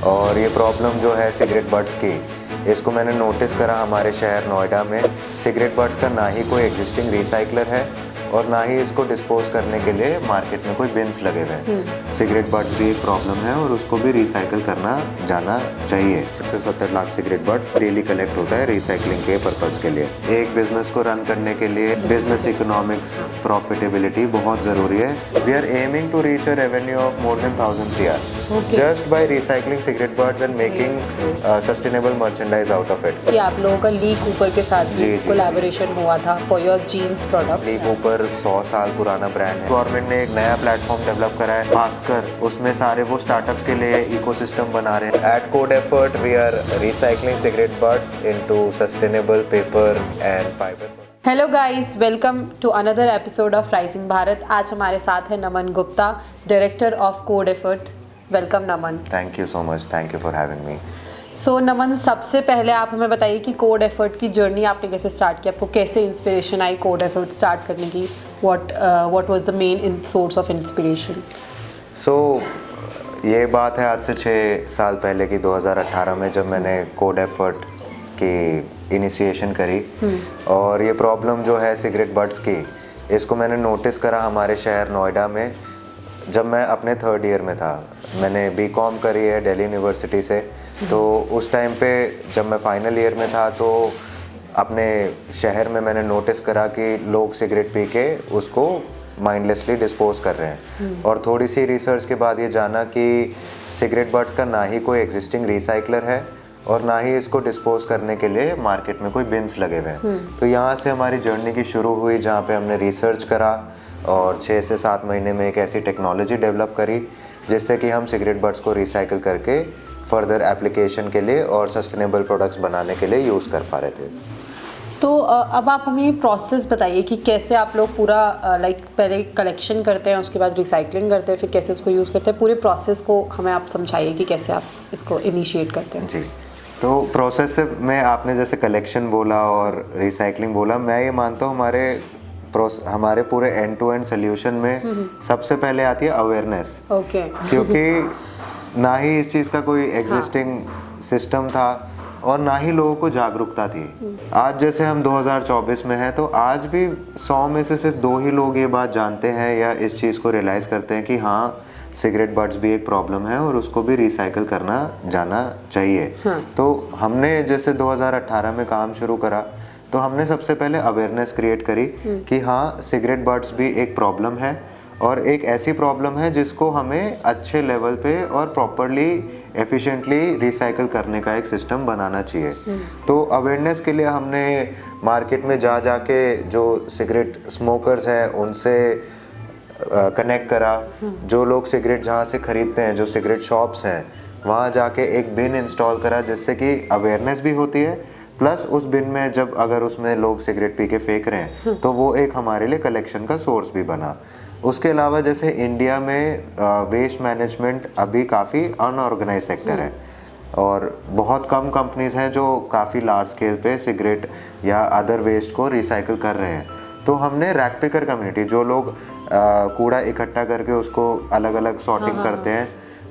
और ये प्रॉब्लम जो है सिगरेट बट्स की, इसको मैंने नोटिस करा हमारे शहर नोएडा में। सिगरेट बट्स का ना ही कोई एग्जिस्टिंग रिसाइकलर है और ना ही इसको डिस्पोज करने के लिए मार्केट में कोई बिन्स लगे हुए हैं। सिगरेट बट्स भी एक प्रॉब्लम है और उसको भी रिसाइकल करना जाना चाहिए। 70 lakh cigarette butts daily collect होता है रिसाइकलिंग के पर्पज़ के लिए। एक बिजनेस को रन करने के लिए बिजनेस इकोनॉमिक्स, प्रॉफिटेबिलिटी बहुत ज़रूरी है। We are aiming to reach a revenue of more than 1000 CR just by recycling cigarette butts and making sustainable merchandise out of it. कि आप लोगों का ली कूपर के साथ भी कोलैबोरेशन हुआ था for your jeans product. Lee Cooper 100 साल पुराना ब्रांड है। गवर्नमेंट ने एक नया प्लेटफॉर्म डेवलप करा है भास्कर, उसमें सारे वो स्टार्टअप्स के लिए इकोसिस्टम बना रहे हैं। At Code Effort we are recycling cigarette butts into sustainable paper and fibre. Hello guys, welcome to another episode of Rising Bharat. आज हमारे साथ है Naman Gupta, director of Code Effort. Welcome Naman. Thank you so much, thank you for having me. So Naman, सबसे पहले आप हमें बताइए कि कोड एफर्ट की जर्नी आपने कैसे स्टार्ट की, आपको कैसे इंस्पिरेशन आई कोड एफर्ट स्टार्ट करने की? What was the main source of inspiration? ये बात है आज से 6 साल पहले की 2018 में, जब मैंने कोड एफर्ट की इनिशिएशन करी। और ये प्रॉब्लम जो है सिगरेट बट्स की, इसको मैंने नोटिस करा हमारे शहर नोएडा में जब मैं अपने 3rd ईयर में था। मैंने बीकॉम करी है दिल्ली यूनिवर्सिटी से। तो उस टाइम पे जब मैं फाइनल ईयर में था तो अपने शहर में मैंने नोटिस करा कि लोग सिगरेट पी के उसको माइंडलेसली डिस्पोज कर रहे हैं। और थोड़ी सी रिसर्च के बाद ये जाना कि सिगरेट बट्स का ना ही कोई एग्जिस्टिंग रिसाइकलर है और ना ही इसको डिस्पोज करने के लिए मार्केट में कोई बिन्स लगे हुए हैं। तो यहाँ से हमारी जर्नी की शुरू हुई, जहाँ पे हमने रिसर्च करा और 6 से 7 महीने में एक ऐसी टेक्नोलॉजी डेवलप करी जिससे कि हम सिगरेट बट्स को रिसाइकिल करके फर्दर एप्लीकेशन के लिए और सस्टेनेबल प्रोडक्ट्स बनाने के लिए यूज़ कर पा रहे थे। तो अब आप हमें प्रोसेस बताइए कि कैसे आप लोग पूरा पहले कलेक्शन करते हैं, उसके बाद रिसाइकलिंग करते हैं, फिर कैसे उसको यूज़ करते हैं। पूरे प्रोसेस को हमें आप समझाइए कि कैसे आप इसको इनिशिएट करते हैं। जी, तो प्रोसेस में आपने जैसे कलेक्शन बोला और रिसाइकलिंग बोला, मैं ये मानता हूँ हमारे पूरे एंड टू एंड सोल्यूशन में सबसे पहले आती है अवेयरनेस। क्योंकि ना ही इस चीज़ का कोई एग्जिस्टिंग सिस्टम था और ना ही लोगों को जागरूकता थी। आज जैसे हम 2024 में हैं, तो आज भी 100 में से सिर्फ 2 ही लोग ये बात जानते हैं या इस चीज़ को रियलाइज़ करते हैं कि हाँ, सिगरेट बट्स भी एक प्रॉब्लम है और उसको भी रिसाइकल करना जाना चाहिए। तो हमने जैसे 2018 में काम शुरू करा, तो हमने सबसे पहले अवेयरनेस क्रिएट करी कि हाँ, सिगरेट बट्स भी एक प्रॉब्लम है और एक ऐसी प्रॉब्लम है जिसको हमें अच्छे लेवल पे और प्रॉपरली एफिशिएंटली रिसाइकल करने का एक सिस्टम बनाना चाहिए। तो अवेयरनेस के लिए हमने मार्केट में जाके जो सिगरेट स्मोकर्स हैं उनसे कनेक्ट करा। जो लोग सिगरेट जहाँ से खरीदते हैं, जो सिगरेट शॉप्स हैं, वहाँ जाके एक बिन इंस्टॉल करा जिससे कि अवेयरनेस भी होती है, प्लस उस बिन में जब अगर उसमें लोग सिगरेट पी के फेंक रहे हैं तो वो एक हमारे लिए कलेक्शन का सोर्स भी बना। उसके अलावा जैसे इंडिया में वेस्ट मैनेजमेंट अभी काफ़ी अनऑर्गेनाइज सेक्टर है और बहुत कम कंपनीज हैं जो काफ़ी लार्ज स्केल पे सिगरेट या अदर वेस्ट को रिसाइकिल कर रहे हैं। तो हमने रैक पिकर कम्युनिटी, जो लोग कूड़ा इकट्ठा करके उसको अलग अलग सॉर्टिंग करते हैं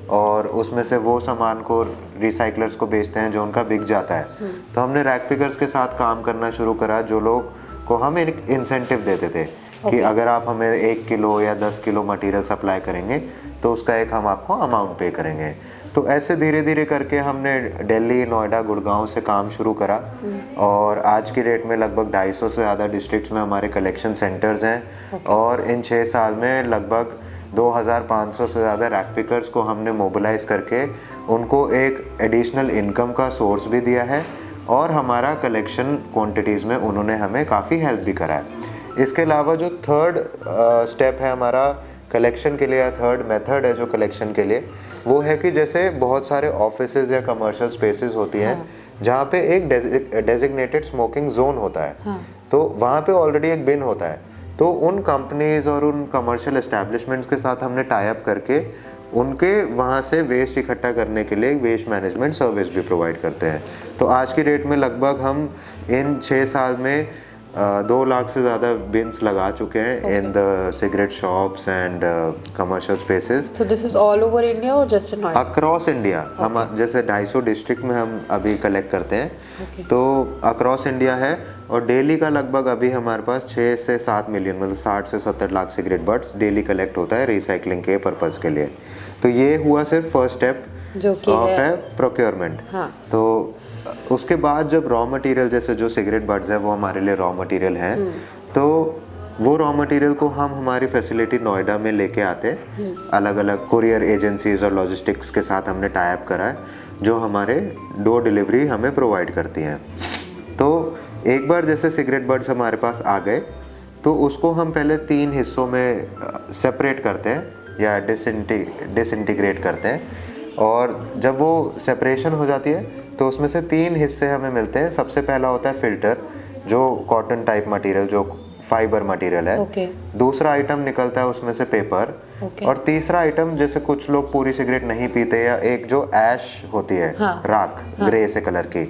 और उसमें से वो सामान को रिसाइकलर्स को बेचते हैं जो उनका बिक जाता है, तो हमने रैक पिकर्स के साथ काम करना शुरू करा, जो लोग को हम एक इंसेंटिव देते थे कि अगर आप हमें 1 किलो या 10 किलो मटेरियल सप्लाई करेंगे तो उसका एक हम आपको अमाउंट पे करेंगे। तो ऐसे धीरे धीरे करके हमने दिल्ली, नोएडा, गुड़गांव से काम शुरू करा और आज की डेट में लगभग 250 से ज़्यादा डिस्ट्रिक्ट्स में हमारे कलेक्शन सेंटर्स हैं। और इन 6 साल में लगभग 2500 से ज़्यादा रैक पिकर्स को हमने मोबिलाइज करके उनको एक एडिशनल इनकम का सोर्स भी दिया है और हमारा कलेक्शन क्वांटिटीज़ में उन्होंने हमें काफ़ी हेल्प भी करा है। इसके अलावा जो 3rd स्टेप है हमारा कलेक्शन के लिए, या 3rd मेथड है जो कलेक्शन के लिए, वो है कि जैसे बहुत सारे ऑफिसेज या कमर्शियल स्पेसेस होती हैं जहाँ पे एक डेजिग्नेटेड स्मोकिंग जोन होता है। तो वहाँ पे ऑलरेडी एक बिन होता है। तो उन कंपनीज और उन कमर्शियल एस्टैब्लिशमेंट्स के साथ हमने टाई अप करके उनके वहाँ से वेस्ट इकट्ठा करने के लिए वेस्ट मैनेजमेंट सर्विस भी प्रोवाइड करते हैं। तो आज की डेट में लगभग हम इन 6 साल में 2 लाख से ज़्यादा बिन्स लगा चुके हैं in the cigarette shops and commercial spaces So this is all over India or just in Noida? Across India. हम जैसे 250 डिस्ट्रिक्ट में हम अभी कलेक्ट करते हैं तो अक्रॉस इंडिया है, और डेली का लगभग अभी हमारे पास 6 से 7 मिलियन मतलब 60 से 70 lakh cigarette butts daily collect होता है रिसाइकलिंग के पर्पज़ के लिए। तो ये हुआ सिर्फ फर्स्ट स्टेप जो कि है प्रोक्योरमेंट। हाँ। तो उसके बाद जब रॉ मटेरियल जैसे जो सिगरेट बट्स है वो हमारे लिए रॉ मटेरियल हैं, तो वो रॉ मटेरियल को हम हमारी फैसिलिटी नोएडा में लेके आते हैं। अलग अलग कुरियर एजेंसीज और लॉजिस्टिक्स के साथ हमने टाई अप करा है जो हमारे डोर डिलीवरी हमें प्रोवाइड करती हैं। तो एक बार जैसे सिगरेट बट्स हमारे पास आ गए तो उसको हम पहले 3 हिस्सों में सेपरेट करते हैं या डिसइंटीग्रेट करते हैं, और जब वो सेपरेशन हो जाती है तो उसमें से 3 हिस्से हमें मिलते हैं। सबसे पहला होता है फिल्टर, जो कॉटन टाइप मटेरियल, जो फाइबर मटेरियल है। दूसरा आइटम निकलता है उसमें से पेपर, और तीसरा आइटम जैसे कुछ लोग पूरी सिगरेट नहीं पीते या एक जो ऐश होती है, राख ग्रे से कलर की,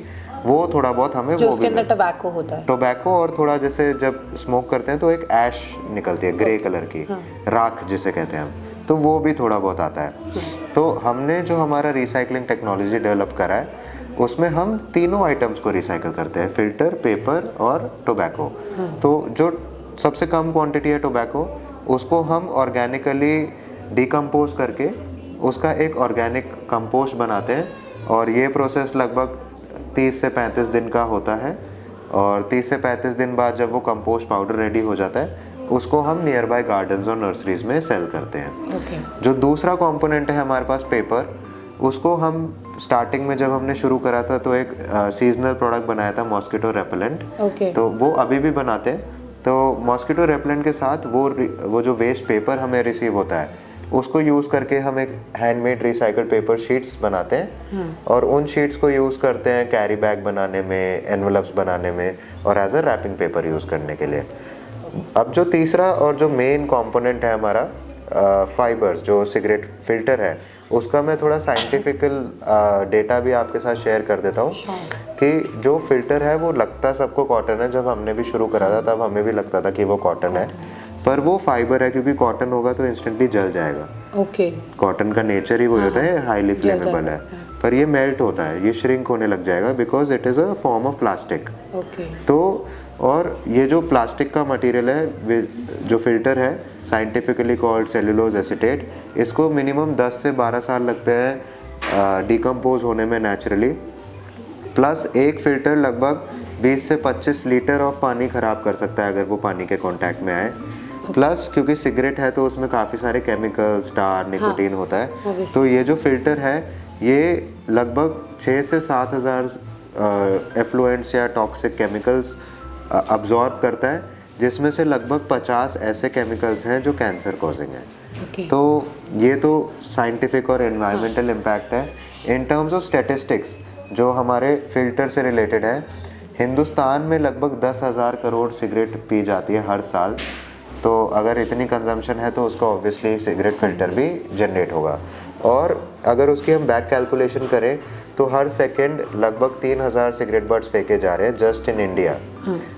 वो थोड़ा बहुत हमें जो वो उसके भी अंदर टबैको होता है। टोबैको, और थोड़ा जैसे जब स्मोक करते हैं तो एक ऐश निकलती है ग्रे कलर की, राख जिसे कहते हैं हम, तो वो भी थोड़ा बहुत आता है। तो हमने जो हमारा रिसाइकलिंग टेक्नोलॉजी डेवलप करा है उसमें हम तीनों आइटम्स को रिसाइकल करते हैं, फिल्टर, पेपर और टोबैको। तो जो सबसे कम क्वांटिटी है टोबैको, उसको हम ऑर्गेनिकली डिकम्पोज करके उसका एक ऑर्गेनिक कंपोस्ट बनाते हैं, और ये प्रोसेस लगभग 30 से 35 दिन का होता है। और 30 से 35 दिन बाद जब वो कंपोस्ट पाउडर रेडी हो जाता है उसको हम नियर बाय गार्डन्स और नर्सरीज में सेल करते हैं। जो दूसरा कंपोनेंट है हमारे पास पेपर, उसको हम स्टार्टिंग में जब हमने शुरू करा था तो एक सीजनल प्रोडक्ट बनाया था मॉस्किटो रेपेलेंट, तो वो अभी भी बनाते हैं। तो मॉस्किटो रेपेलेंट के साथ वो जो वेस्ट पेपर हमें रिसीव होता है उसको यूज़ करके हम एक हैंडमेड रिसाइकल्ड पेपर शीट्स बनाते हैं, और उन शीट्स को यूज़ करते हैं कैरी बैग बनाने में, एनवलप्स बनाने में, और as a wrapping paper use करने के लिए। अब जो तीसरा और जो मेन कंपोनेंट है हमारा फाइबर्स, जो सिगरेट फिल्टर है, उसका मैं थोड़ा साइंटिफिकल डेटा भी आपके साथ शेयर कर देता हूँ कि जो फिल्टर है वो लगता सबको कॉटन है। जब हमने भी शुरू करा था तब हमें भी लगता था कि वो कॉटन है, पर वो फाइबर है, क्योंकि कॉटन होगा तो इंस्टेंटली जल जाएगा। कॉटन का नेचर ही वो होता है, हाईली फ्लेमेबल है, पर ये मेल्ट होता है, ये श्रिंक होने लग जाएगा because it is a form of plastic. तो और ये जो प्लास्टिक का मटेरियल है, जो फिल्टर है, साइंटिफिकली कॉल्ड सेलुलोज एसीटेट, इसको मिनिमम 10 से 12 साल लगते हैं डिकम्पोज होने में नेचुरली। प्लस एक फिल्टर लगभग 20 से 25 लीटर ऑफ पानी ख़राब कर सकता है अगर वो पानी के कांटेक्ट में आए। प्लस क्योंकि सिगरेट है तो उसमें काफ़ी सारे केमिकल्स, टार, निकोटीन होता है, तो ये जो फिल्टर है ये लगभग 6 से 7 हज़ार एफ्लुएंट्स या टॉक्सिक केमिकल्स अब्जॉर्ब करता है, जिसमें से लगभग 50 ऐसे केमिकल्स हैं जो कैंसर कॉजिंग है। तो ये तो साइंटिफिक और एनवायरमेंटल इम्पैक्ट है। इन टर्म्स ऑफ स्टैटिस्टिक्स जो हमारे फिल्टर से रिलेटेड है, हिंदुस्तान में लगभग 10,000 करोड़ सिगरेट पी जाती है हर साल। तो अगर इतनी कंजम्पशन है तो उसका ऑब्वियसली सिगरेट फिल्टर भी जनरेट होगा, और अगर उसकी हम बैक कैलकुलेशन करें तो हर सेकंड लगभग 3,000 सिगरेट बट्स फेंके जा रहे हैं जस्ट इन इंडिया।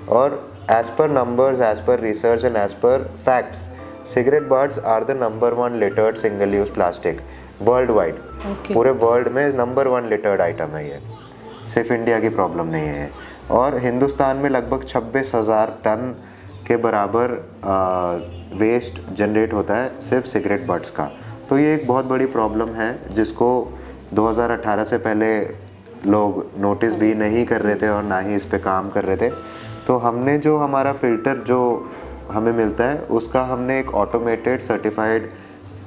और as per numbers, as per research and as per facts, cigarette butts are the number 1 littered single use plastic world wide. पूरे वर्ल्ड में नंबर 1 लिटर्ड आइटम है ये, सिर्फ इंडिया की प्रॉब्लम नहीं है। और हिंदुस्तान में लगभग 26,000 टन के बराबर वेस्ट जनरेट होता है सिर्फ सिगरेट बट्स का। तो ये एक बहुत बड़ी प्रॉब्लम है जिसको 2018 से पहले लोग नोटिस भी नहीं कर रहे थे और ना ही इस पे काम कर रहे थे। तो हमने जो हमारा फ़िल्टर जो हमें मिलता है उसका हमने एक ऑटोमेटेड सर्टिफाइड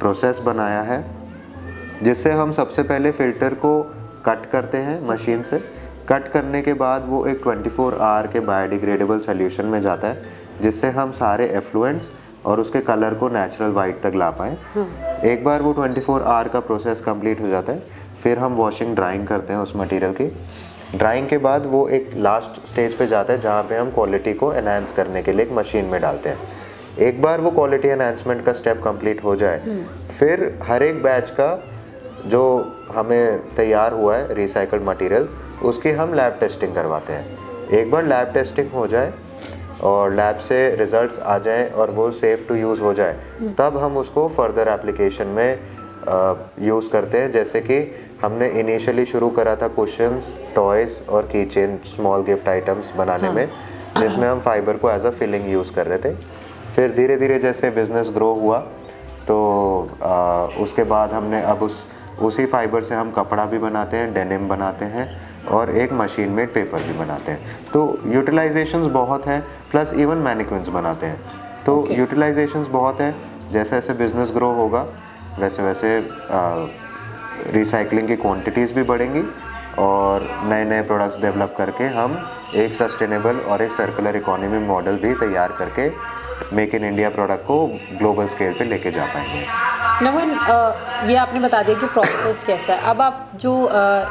प्रोसेस बनाया है, जिससे हम सबसे पहले फ़िल्टर को कट करते हैं मशीन से। कट करने के बाद वो एक 24 आवर के बायोडिग्रेडेबल सोल्यूशन में जाता है, जिससे हम सारे एफ्लुएंट्स और उसके कलर को नेचुरल वाइट तक ला पाएँ। एक बार वो 24 आवर का प्रोसेस कंप्लीट हो जाता है, फिर हम वॉशिंग ड्राइंग करते हैं उस मटेरियल की। ड्राइंग के बाद वो एक लास्ट स्टेज पे जाता है जहाँ पे हम क्वालिटी को एनहांस करने के लिए एक मशीन में डालते हैं। एक बार वो क्वालिटी एनहांसमेंट का स्टेप कंप्लीट हो जाए, फिर हर एक बैच का जो हमें तैयार हुआ है रिसाइकल्ड मटेरियल, उसकी हम लैब टेस्टिंग करवाते हैं। एक बार लैब टेस्टिंग हो जाए और लैब से रिजल्ट्स आ जाएं और वो सेफ़ टू यूज़ हो जाए, तब हम उसको फर्दर एप्लीकेशन में यूज़ करते हैं। जैसे कि हमने इनिशियली शुरू करा था कुशन्स, टॉयज़ और की चेन, स्मॉल गिफ्ट आइटम्स बनाने में, जिसमें हम फाइबर को एज अ फिलिंग यूज़ कर रहे थे। फिर धीरे धीरे जैसे बिज़नेस ग्रो हुआ तो उसके बाद हमने अब उसी फाइबर से हम कपड़ा भी बनाते हैं, डेनिम बनाते हैं और एक मशीन मेड पेपर भी बनाते हैं। तो यूटिलाइजेशंस बहुत हैं, प्लस इवन मैनिक्विन्स बनाते हैं। तो यूटिलाइजेशंस बहुत हैं। जैसे जैसे बिज़नेस ग्रो होगा वैसे वैसे रिसाइकलिंग की क्वांटिटीज़ भी बढ़ेंगी और नए नए प्रोडक्ट्स डेवलप करके हम एक सस्टेनेबल और एक सर्कुलर इकोनॉमी मॉडल भी तैयार करके मेक इन इंडिया प्रोडक्ट को ग्लोबल स्केल पे लेके जा पाएंगे। नमन, ये आपने बता दिया कि प्रोसेस कैसा है। अब आप जो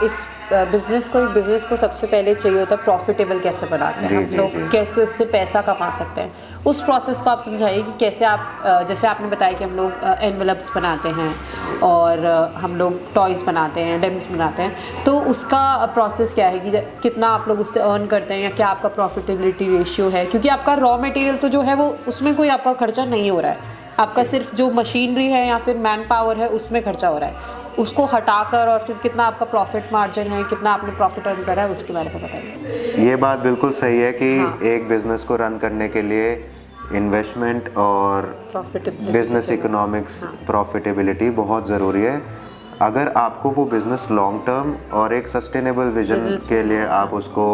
इस बिज़नेस को सबसे पहले चाहिए होता है प्रॉफिटेबल कैसे बनाते हैं, हम लोग कैसे उससे पैसा कमा सकते हैं, उस प्रोसेस को आप समझाइए कि कैसे आप जैसे आपने बताया कि हम लोग एनवेलप्स बनाते हैं और हम लोग टॉयज़ बनाते हैं, डेम्स बनाते हैं, तो उसका प्रोसेस क्या है कि कितना आप लोग उससे अर्न करते हैं या क्या आपका प्रॉफिटेबिलिटी रेशियो है, क्योंकि आपका रॉ मटेरियल तो जो है वो उसमें कोई आपका खर्चा नहीं हो रहा है, आपका सिर्फ जो मशीनरी है या फिर मैन पावर है उसमें खर्चा हो रहा है, उसको हटाकर और फिर कितना आपका प्रॉफिट मार्जिन है, कितना आपने प्रॉफिट अर्न करा है, उसके बारे में बताइए। ये बात बिल्कुल सही है कि एक बिज़नेस को रन करने के लिए इन्वेस्टमेंट और बिज़नेस इकोनॉमिक्स, प्रॉफिटेबिलिटी बहुत ज़रूरी है। अगर आपको वो बिज़नेस लॉन्ग टर्म और एक सस्टेनेबल विजन के लिए आप उसको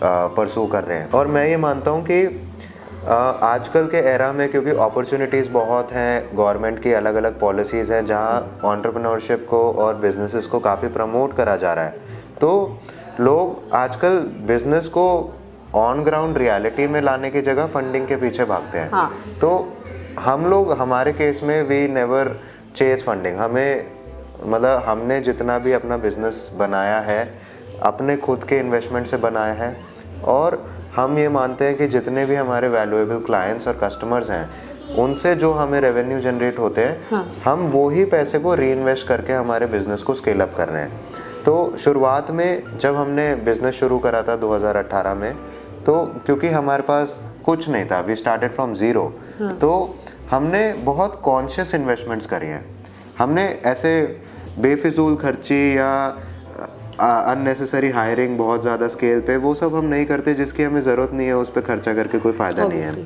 परसू कर रहे हैं। और मैं ये मानता हूँ कि आजकल के एरा में, क्योंकि अपॉर्चुनिटीज़ बहुत हैं, गवर्नमेंट की अलग अलग पॉलिसीज़ हैं जहाँ एंटरप्रेन्योरशिप को और बिजनेसेस को काफ़ी प्रमोट करा जा रहा है, तो लोग आजकल बिज़नेस को ऑन ग्राउंड रियलिटी में लाने की जगह फंडिंग के पीछे भागते हैं। हाँ। तो हम लोग, हमारे केस में वी नेवर चेज फंडिंग। हमें मतलब हमने जितना भी अपना बिज़नेस बनाया है अपने खुद के इन्वेस्टमेंट से बनाया है, और हम ये मानते हैं कि जितने भी हमारे वैल्यूएबल क्लाइंट्स और कस्टमर्स हैं उनसे जो हमें रेवेन्यू जनरेट होते हैं, हाँ, हम वो ही पैसे को री इन्वेस्ट करके हमारे बिज़नेस को स्केल अप कर रहे हैं। तो शुरुआत में जब हमने बिज़नेस शुरू करा था 2018 में, तो क्योंकि हमारे पास कुछ नहीं था, वी स्टार्टेड फ्रॉम ज़ीरो, तो हमने बहुत कॉन्शियस इन्वेस्टमेंट्स करी हैं। हमने ऐसे बेफिजूल खर्ची या अननेसेसरी हायरिंग बहुत ज़्यादा स्केल पे, वो सब हम नहीं करते जिसकी हमें ज़रूरत नहीं है, उस पर खर्चा करके कोई फ़ायदा नहीं है।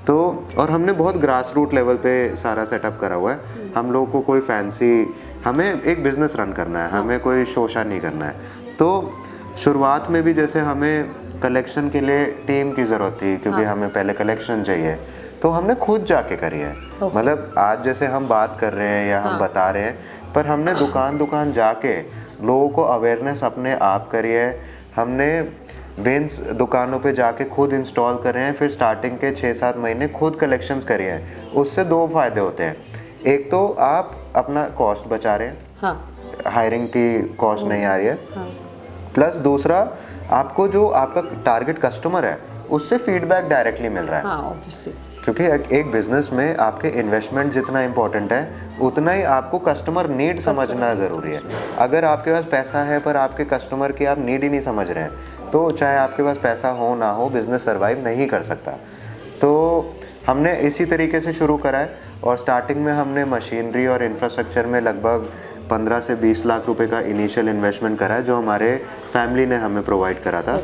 तो और हमने बहुत ग्रास रूट लेवल पे सारा सेटअप करा हुआ है। हम लोग को कोई फैंसी, हमें एक बिज़नेस रन करना है, हमें कोई शोशा नहीं करना है। तो शुरुआत में भी जैसे हमें कलेक्शन के लिए टीम की ज़रूरत थी, क्योंकि हमें पहले कलेक्शन चाहिए, तो हमने खुद जाके करी है। मतलब आज जैसे हम बात कर रहे हैं या हम बता रहे हैं, पर हमने दुकान जाके लोगों को अवेयरनेस अपने आप करी है। हमने बिन्स दुकानों पे जाके खुद इंस्टॉल कर रहे हैं, फिर स्टार्टिंग के 6-7 महीने खुद कलेक्शंस करे हैं। उससे 2 फायदे होते हैं, एक तो आप अपना कॉस्ट बचा रहे हैं, हाँ, हायरिंग की कॉस्ट नहीं आ रही है, हाँ, प्लस दूसरा आपको जो आपका टारगेट कस्टमर है उससे फीडबैक डायरेक्टली मिल रहा है, हाँ, ऑब्वियसली, क्योंकि एक बिजनेस में आपके इन्वेस्टमेंट जितना इंपॉर्टेंट है उतना ही आपको कस्टमर नीड समझना ज़रूरी है। अगर आपके पास पैसा है पर आपके कस्टमर की आप नीड ही नहीं समझ रहे हैं, तो चाहे आपके पास पैसा हो ना हो, बिज़नेस सर्वाइव नहीं कर सकता। तो हमने इसी तरीके से शुरू करा है, और स्टार्टिंग में हमने मशीनरी और इंफ्रास्ट्रक्चर में लगभग 15 से 20 लाख रुपए का इनिशियल इन्वेस्टमेंट करा है, जो हमारे फैमिली ने हमें प्रोवाइड करा था।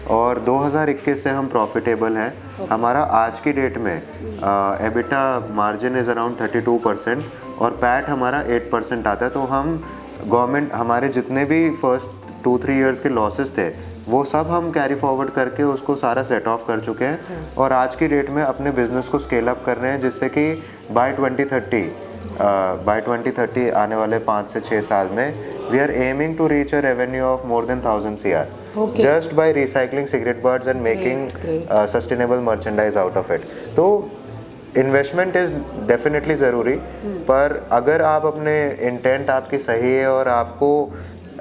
और 2021 से हम प्रॉफिटेबल हैं। हमारा आज की डेट में एबिटा मार्जिन इज़ अराउंड 32% और पैट हमारा 8% आता है। तो हम गवर्नमेंट, हमारे जितने भी फर्स्ट 2-3 इयर्स के लॉसेस थे वो सब हम कैरी फॉरवर्ड करके उसको सारा सेट ऑफ कर चुके हैं, और आज की डेट में अपने बिजनेस को स्केल अप कर रहे हैं, जिससे कि बाय 2030 आने वाले 5 से 6 साल में we are aiming to reach a revenue of more than 1000 CR just by recycling cigarette butts and making sustainable merchandise out of it. तो इन्वेस्टमेंट इज़ डेफिनेटली ज़रूरी, पर अगर आप अपने इंटेंट आपकी सही है और आपको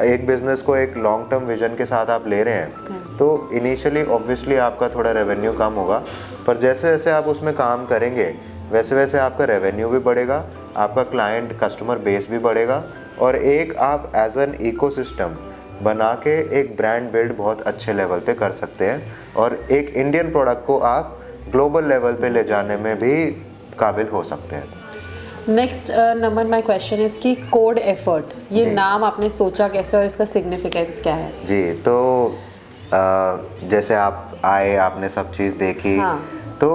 एक बिज़नेस को एक लॉन्ग टर्म विजन के साथ आप ले रहे हैं, तो इनिशियली ऑब्वियसली आपका थोड़ा रेवेन्यू कम होगा, पर जैसे जैसे आप उसमें काम करेंगे वैसे वैसे आपका रेवेन्यू भी बढ़ेगा, आपका क्लाइंट कस्टमर बेस भी बढ़ेगा, और एक आप एज एन इकोसिस्टम बना के एक ब्रांड बिल्ड बहुत अच्छे लेवल पे कर सकते हैं, और एक इंडियन प्रोडक्ट को आप ग्लोबल लेवल पे ले जाने में भी काबिल हो सकते हैं। Next number my question is कि कोड एफर्ट, ये जी। नाम आपने सोचा कैसे और इसका सिग्निफिकेंस क्या है? जी, तो जैसे आप आए, आपने सब चीज़ देखी, हाँ। तो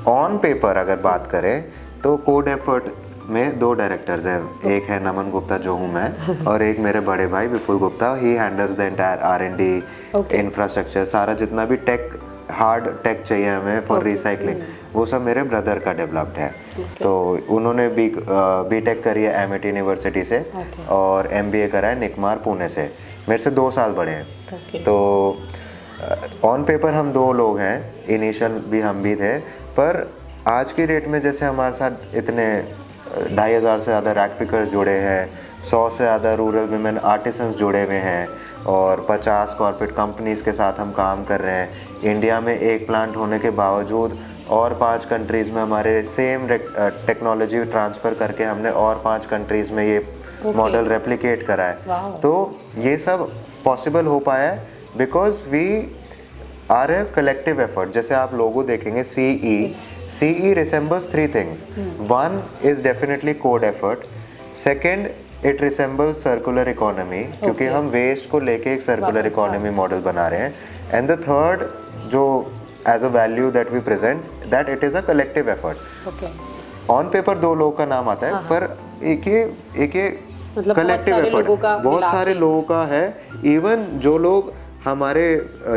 ऑन पेपर अगर बात करें तो कोड एफर्ट में 2 डायरेक्टर्स हैं, एक है नमन गुप्ता जो हूँ मैं और एक मेरे बड़े भाई Vipul Gupta. He handles the entire R&D infrastructure, सारा जितना भी टेक, हार्ड टेक चाहिए हमें फॉर रिसाइकलिंग, वो सब मेरे ब्रदर का डेवलप्ड है। तो उन्होंने बीटेक करी है MIT यूनिवर्सिटी से और MBA करा है निकमार पुणे से, मेरे से 2 साल बड़े हैं। तो ऑन पेपर हम 2 लोग हैं, इनिशियल भी हम भी थे, पर आज की डेट में जैसे हमारे साथ इतने 2500 से ज़्यादा रैक पिकर्स जुड़े हैं, 100 से ज़्यादा रूरल विमेन आर्टिसंस जुड़े हुए हैं और 50 कॉर्पोरेट कंपनीज़ के साथ हम काम कर रहे हैं। इंडिया में एक प्लांट होने के बावजूद और 5 कंट्रीज़ में हमारे सेम टेक्नोलॉजी ट्रांसफ़र करके हमने और 5 कंट्रीज़ में ये मॉडल रेप्लिकेट करा है। तो ये सब पॉसिबल हो पाया है because we are a collective effort. जैसे आप लोगो देखेंगे CE resembles 3 things. One is definitely code effort. Second, it resembles circular economy क्योंकि हम वेस्ट को लेके एक circular economy मॉडल बना रहे हैं। And the third जो as a value that we present, that it is a collective effort. On paper 2 लोगों का नाम आता है, पर एक ये मतलब कलेक्टिव एफर्ट बहुत सारे लोगों का है। इवन जो लोग हमारे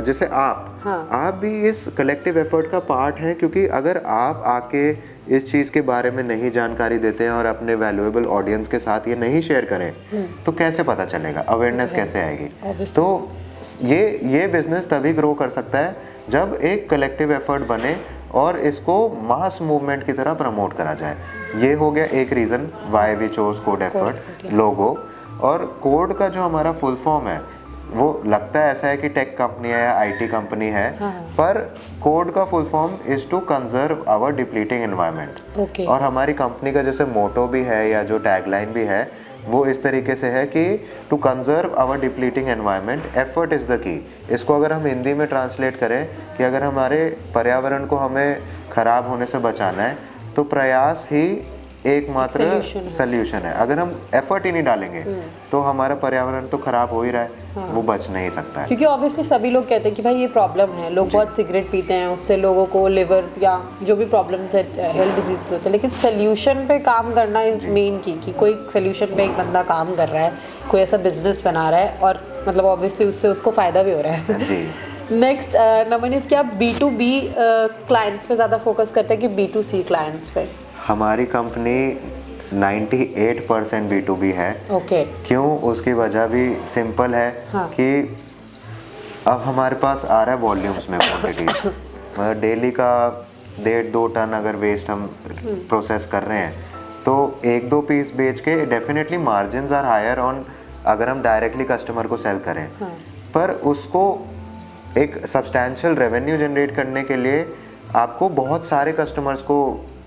जैसे आप भी इस कलेक्टिव एफर्ट का पार्ट हैं, क्योंकि अगर आप आके इस चीज़ के बारे में नहीं जानकारी देते हैं और अपने वैल्यूएबल ऑडियंस के साथ ये नहीं शेयर करें तो कैसे पता चलेगा, अवेयरनेस कैसे आएगी? तो ये बिजनेस तभी ग्रो कर सकता है जब एक कलेक्टिव एफर्ट बने और इसको मास मूवमेंट की तरह प्रमोट करा जाए। ये हो गया एक reason why we chose Code Effort logo. और कोड का जो हमारा फुल फॉर्म है वो लगता है ऐसा है कि टेक कंपनी है या IT कंपनी है, पर कोड का full form is to conserve our depleting environment. और हमारी कंपनी का जैसे मोटो भी है या जो टैगलाइन भी है वो इस तरीके से है कि to conserve our depleting environment, effort is the key. इसको अगर हम हिंदी में ट्रांसलेट करें कि अगर हमारे पर्यावरण को हमें ख़राब होने से बचाना है तो प्रयास ही एकमात्र सल्यूशन है। अगर हम एफर्ट ही नहीं डालेंगे तो हमारा पर्यावरण तो खराब हो ही रहा है, वो बच नहीं सकता है। क्योंकि ऑब्वियसली सभी लोग कहते हैं कि भाई ये प्रॉब्लम है, लोग बहुत सिगरेट पीते हैं, उससे लोगों को लिवर या जो भी प्रॉब्लम्स है, हेल्थ डिजीज होते हैं, लेकिन सोल्यूशन पे काम करना इज मेन की, कि कोई सोल्यूशन पे एक बंदा काम कर रहा है, कोई ऐसा बिजनेस बना रहा है और मतलब ऑब्वियसली उससे उसको फ़ायदा भी हो रहा है। जी। नेक्स्ट नंबर इज कि आप B2B क्लाइंट्स पे ज़्यादा फोकस करते हैं कि B2C क्लाइंट्स पे? हमारी कंपनी 98% B2B है। क्यों? उसकी वजह भी सिंपल है कि अब हमारे पास आ रहा है वॉल्यूम्स में क्वांटिटी, मतलब डेली का 1.5-2 टन अगर वेस्ट हम प्रोसेस कर रहे हैं तो 1-2 पीस बेच के definitely margins are higher on अगर हम डायरेक्टली कस्टमर को सेल करें। पर उसको एक सब्सटैंशियल रेवेन्यू जनरेट करने के लिए आपको बहुत सारे कस्टमर्स को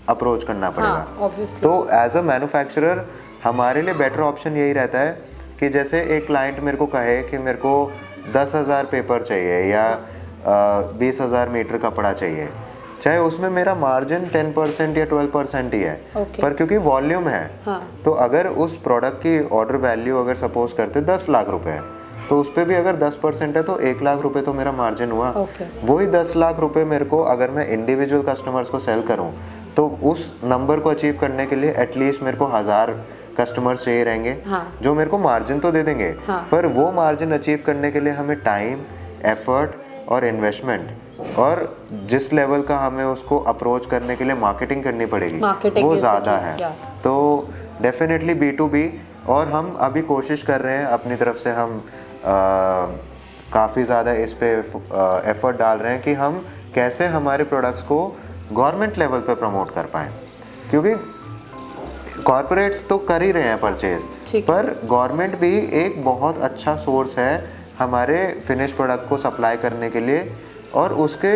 अप्रोच करना पड़ेगा। तो एज अ मैन्युफैक्चरर हमारे लिए बेटर ऑप्शन यही रहता है कि जैसे एक क्लाइंट मेरे को कहे कि मेरे को 10,000 पेपर चाहिए या 20,000 मीटर कपड़ा चाहिए, चाहे उसमें मेरा मार्जिन 10% या 12% ही है, पर क्योंकि वॉल्यूम है तो अगर उस प्रोडक्ट की ऑर्डर वैल्यू अगर सपोज करते 10 लाख रुपए है तो उस पर भी अगर 10% है तो 1 लाख रुपए तो मेरा मार्जिन हुआ। वही 10 लाख रुपए मेरे को अगर मैं इंडिविजुअल कस्टमर्स को सेल करूं तो उस नंबर को अचीव करने के लिए एटलीस्ट मेरे को 1000 कस्टमर्स चाहिए रहेंगे जो मेरे को मार्जिन तो दे देंगे, पर वो मार्जिन अचीव करने के लिए हमें टाइम, एफर्ट और इन्वेस्टमेंट और जिस लेवल का हमें उसको अप्रोच करने के लिए मार्केटिंग करनी पड़ेगी वो ज़्यादा है। तो डेफिनेटली B2B, और हम अभी कोशिश कर रहे हैं अपनी तरफ से, हम काफ़ी ज़्यादा इस पे एफर्ट डाल रहे हैं कि हम कैसे हमारे प्रोडक्ट्स को गवर्नमेंट लेवल पे प्रमोट कर पाएँ, क्योंकि कॉर्पोरेट्स तो कर ही रहे हैं परचेज, पर गवर्नमेंट भी एक बहुत अच्छा सोर्स है हमारे फिनिश प्रोडक्ट को सप्लाई करने के लिए, और उसके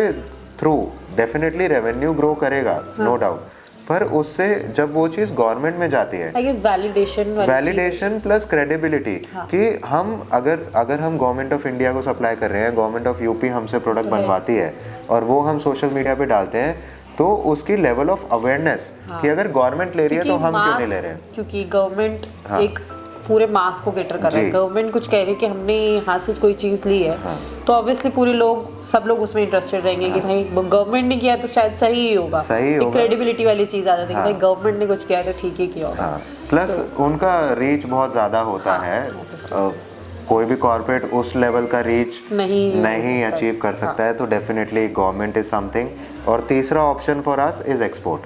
थ्रू डेफिनेटली रेवेन्यू ग्रो करेगा, नो डाउट, पर उससे जब वो चीज़ गवर्नमेंट में जाती है, I guess validation plus credibility, कि हम अगर हम गवर्नमेंट ऑफ इंडिया को सप्लाई कर रहे हैं, गवर्नमेंट ऑफ यूपी हमसे प्रोडक्ट बनवाती है और वो हम सोशल मीडिया पे डालते हैं, तो उसकी लेवल ऑफ अवेयरनेस कि अगर गवर्नमेंट ले रही है तो हम क्यों नहीं ले रहे हैं, क्योंकि गवर्नमेंट एक पूरे मास को कैटर कर रहा है। गवर्नमेंट कुछ कह रही है कि हमने यहाँ से कोई चीज़ ली है, तो ऑब्वियसली पूरे लोग, सब लोग उसमें इंटरेस्टेड रहेंगे कि भाई गवर्नमेंट ने किया तो शायद सही ही होगा, एक क्रेडिबिलिटी वाली चीज़ आ जाती है कि भाई गवर्नमेंट ने कुछ किया तो ठीक ही किया होगा। प्लस उनका रीच बहुत ज़्यादा होता है, कोई भी कॉर्पोरेट उस लेवल का रीच नहीं अचीव कर सकता है, तो डेफिनेटली गवर्नमेंट इज समथिंग। और तीसरा option for us is export,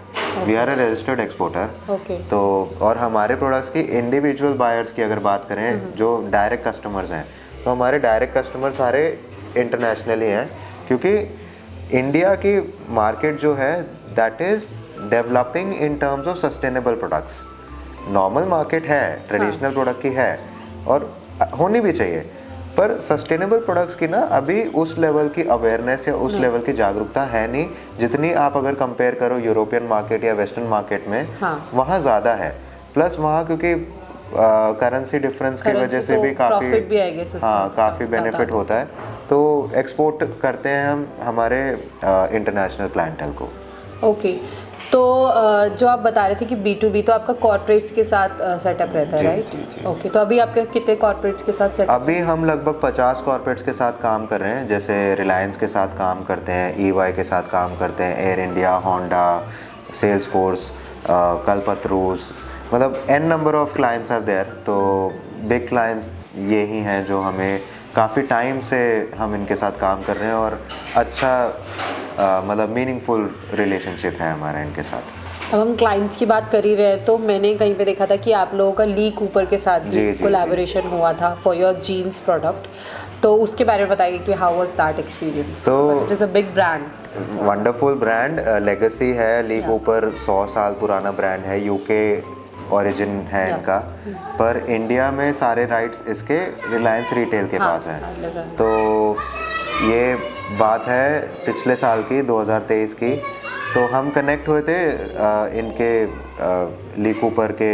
we are a registered exporter. तो और हमारे प्रोडक्ट्स की इंडिविजुअल बायर्स की अगर बात करें, जो डायरेक्ट कस्टमर्स हैं, तो हमारे डायरेक्ट कस्टमर सारे इंटरनेशनली हैं, क्योंकि इंडिया की मार्केट जो है that is developing in terms of sustainable products. Normal market है, ट्रेडिशनल प्रोडक्ट की है और होनी भी चाहिए, पर सस्टेनेबल प्रोडक्ट्स की ना अभी उस लेवल की अवेयरनेस या उस लेवल की जागरूकता है नहीं, जितनी आप अगर कंपेयर करो यूरोपियन मार्केट या वेस्टर्न मार्केट में, वहाँ ज़्यादा है। प्लस वहाँ क्योंकि करेंसी डिफरेंस की वजह से भी काफ़ी बेनिफिट होता है, तो एक्सपोर्ट करते हैं हम हमारे इंटरनेशनल क्लाइंटल को। ओके, तो जो आप बता रहे थे कि B2B, तो आपका कॉर्पोरेट्स के साथ सेटअप रहता है, राइट? ओके, तो अभी आपके कितने कॉर्पोरेट्स के साथ सेटअप? अभी हम लगभग 50 कॉर्पोरेट्स के साथ काम कर रहे हैं, जैसे रिलायंस के साथ काम करते हैं, EY के साथ काम करते हैं, एयर इंडिया, होंडा, सेल्सफोर्स, कल्पतरूस, मतलब n number of clients are there. तो बिग क्लाइंट्स ये ही हैं जो हमें काफ़ी टाइम से हम इनके साथ काम कर रहे हैं और अच्छा मतलब मीनिंगफुल रिलेशनशिप है हमारा इनके साथ। अब हम क्लाइंट्स की बात कर ही रहे हैं, तो मैंने कहीं पे देखा था कि आप लोगों का ली कूपर के साथ भी कोलैबोरेशन हुआ था फॉर योर जीन्स प्रोडक्ट, तो उसके बारे में बताइए कि हाउ वाज दैट एक्सपीरियंस? तो it is a big brand, wonderful brand, legacy है, ली कूपर 100 साल पुराना ब्रांड है, यूके ओरिजिन है इनका, पर इंडिया में सारे राइट्स इसके रिलायंस रिटेल के पास हैं। तो ये बात है पिछले साल की 2023 की, तो हम कनेक्ट हुए थे इनके ली कूपर के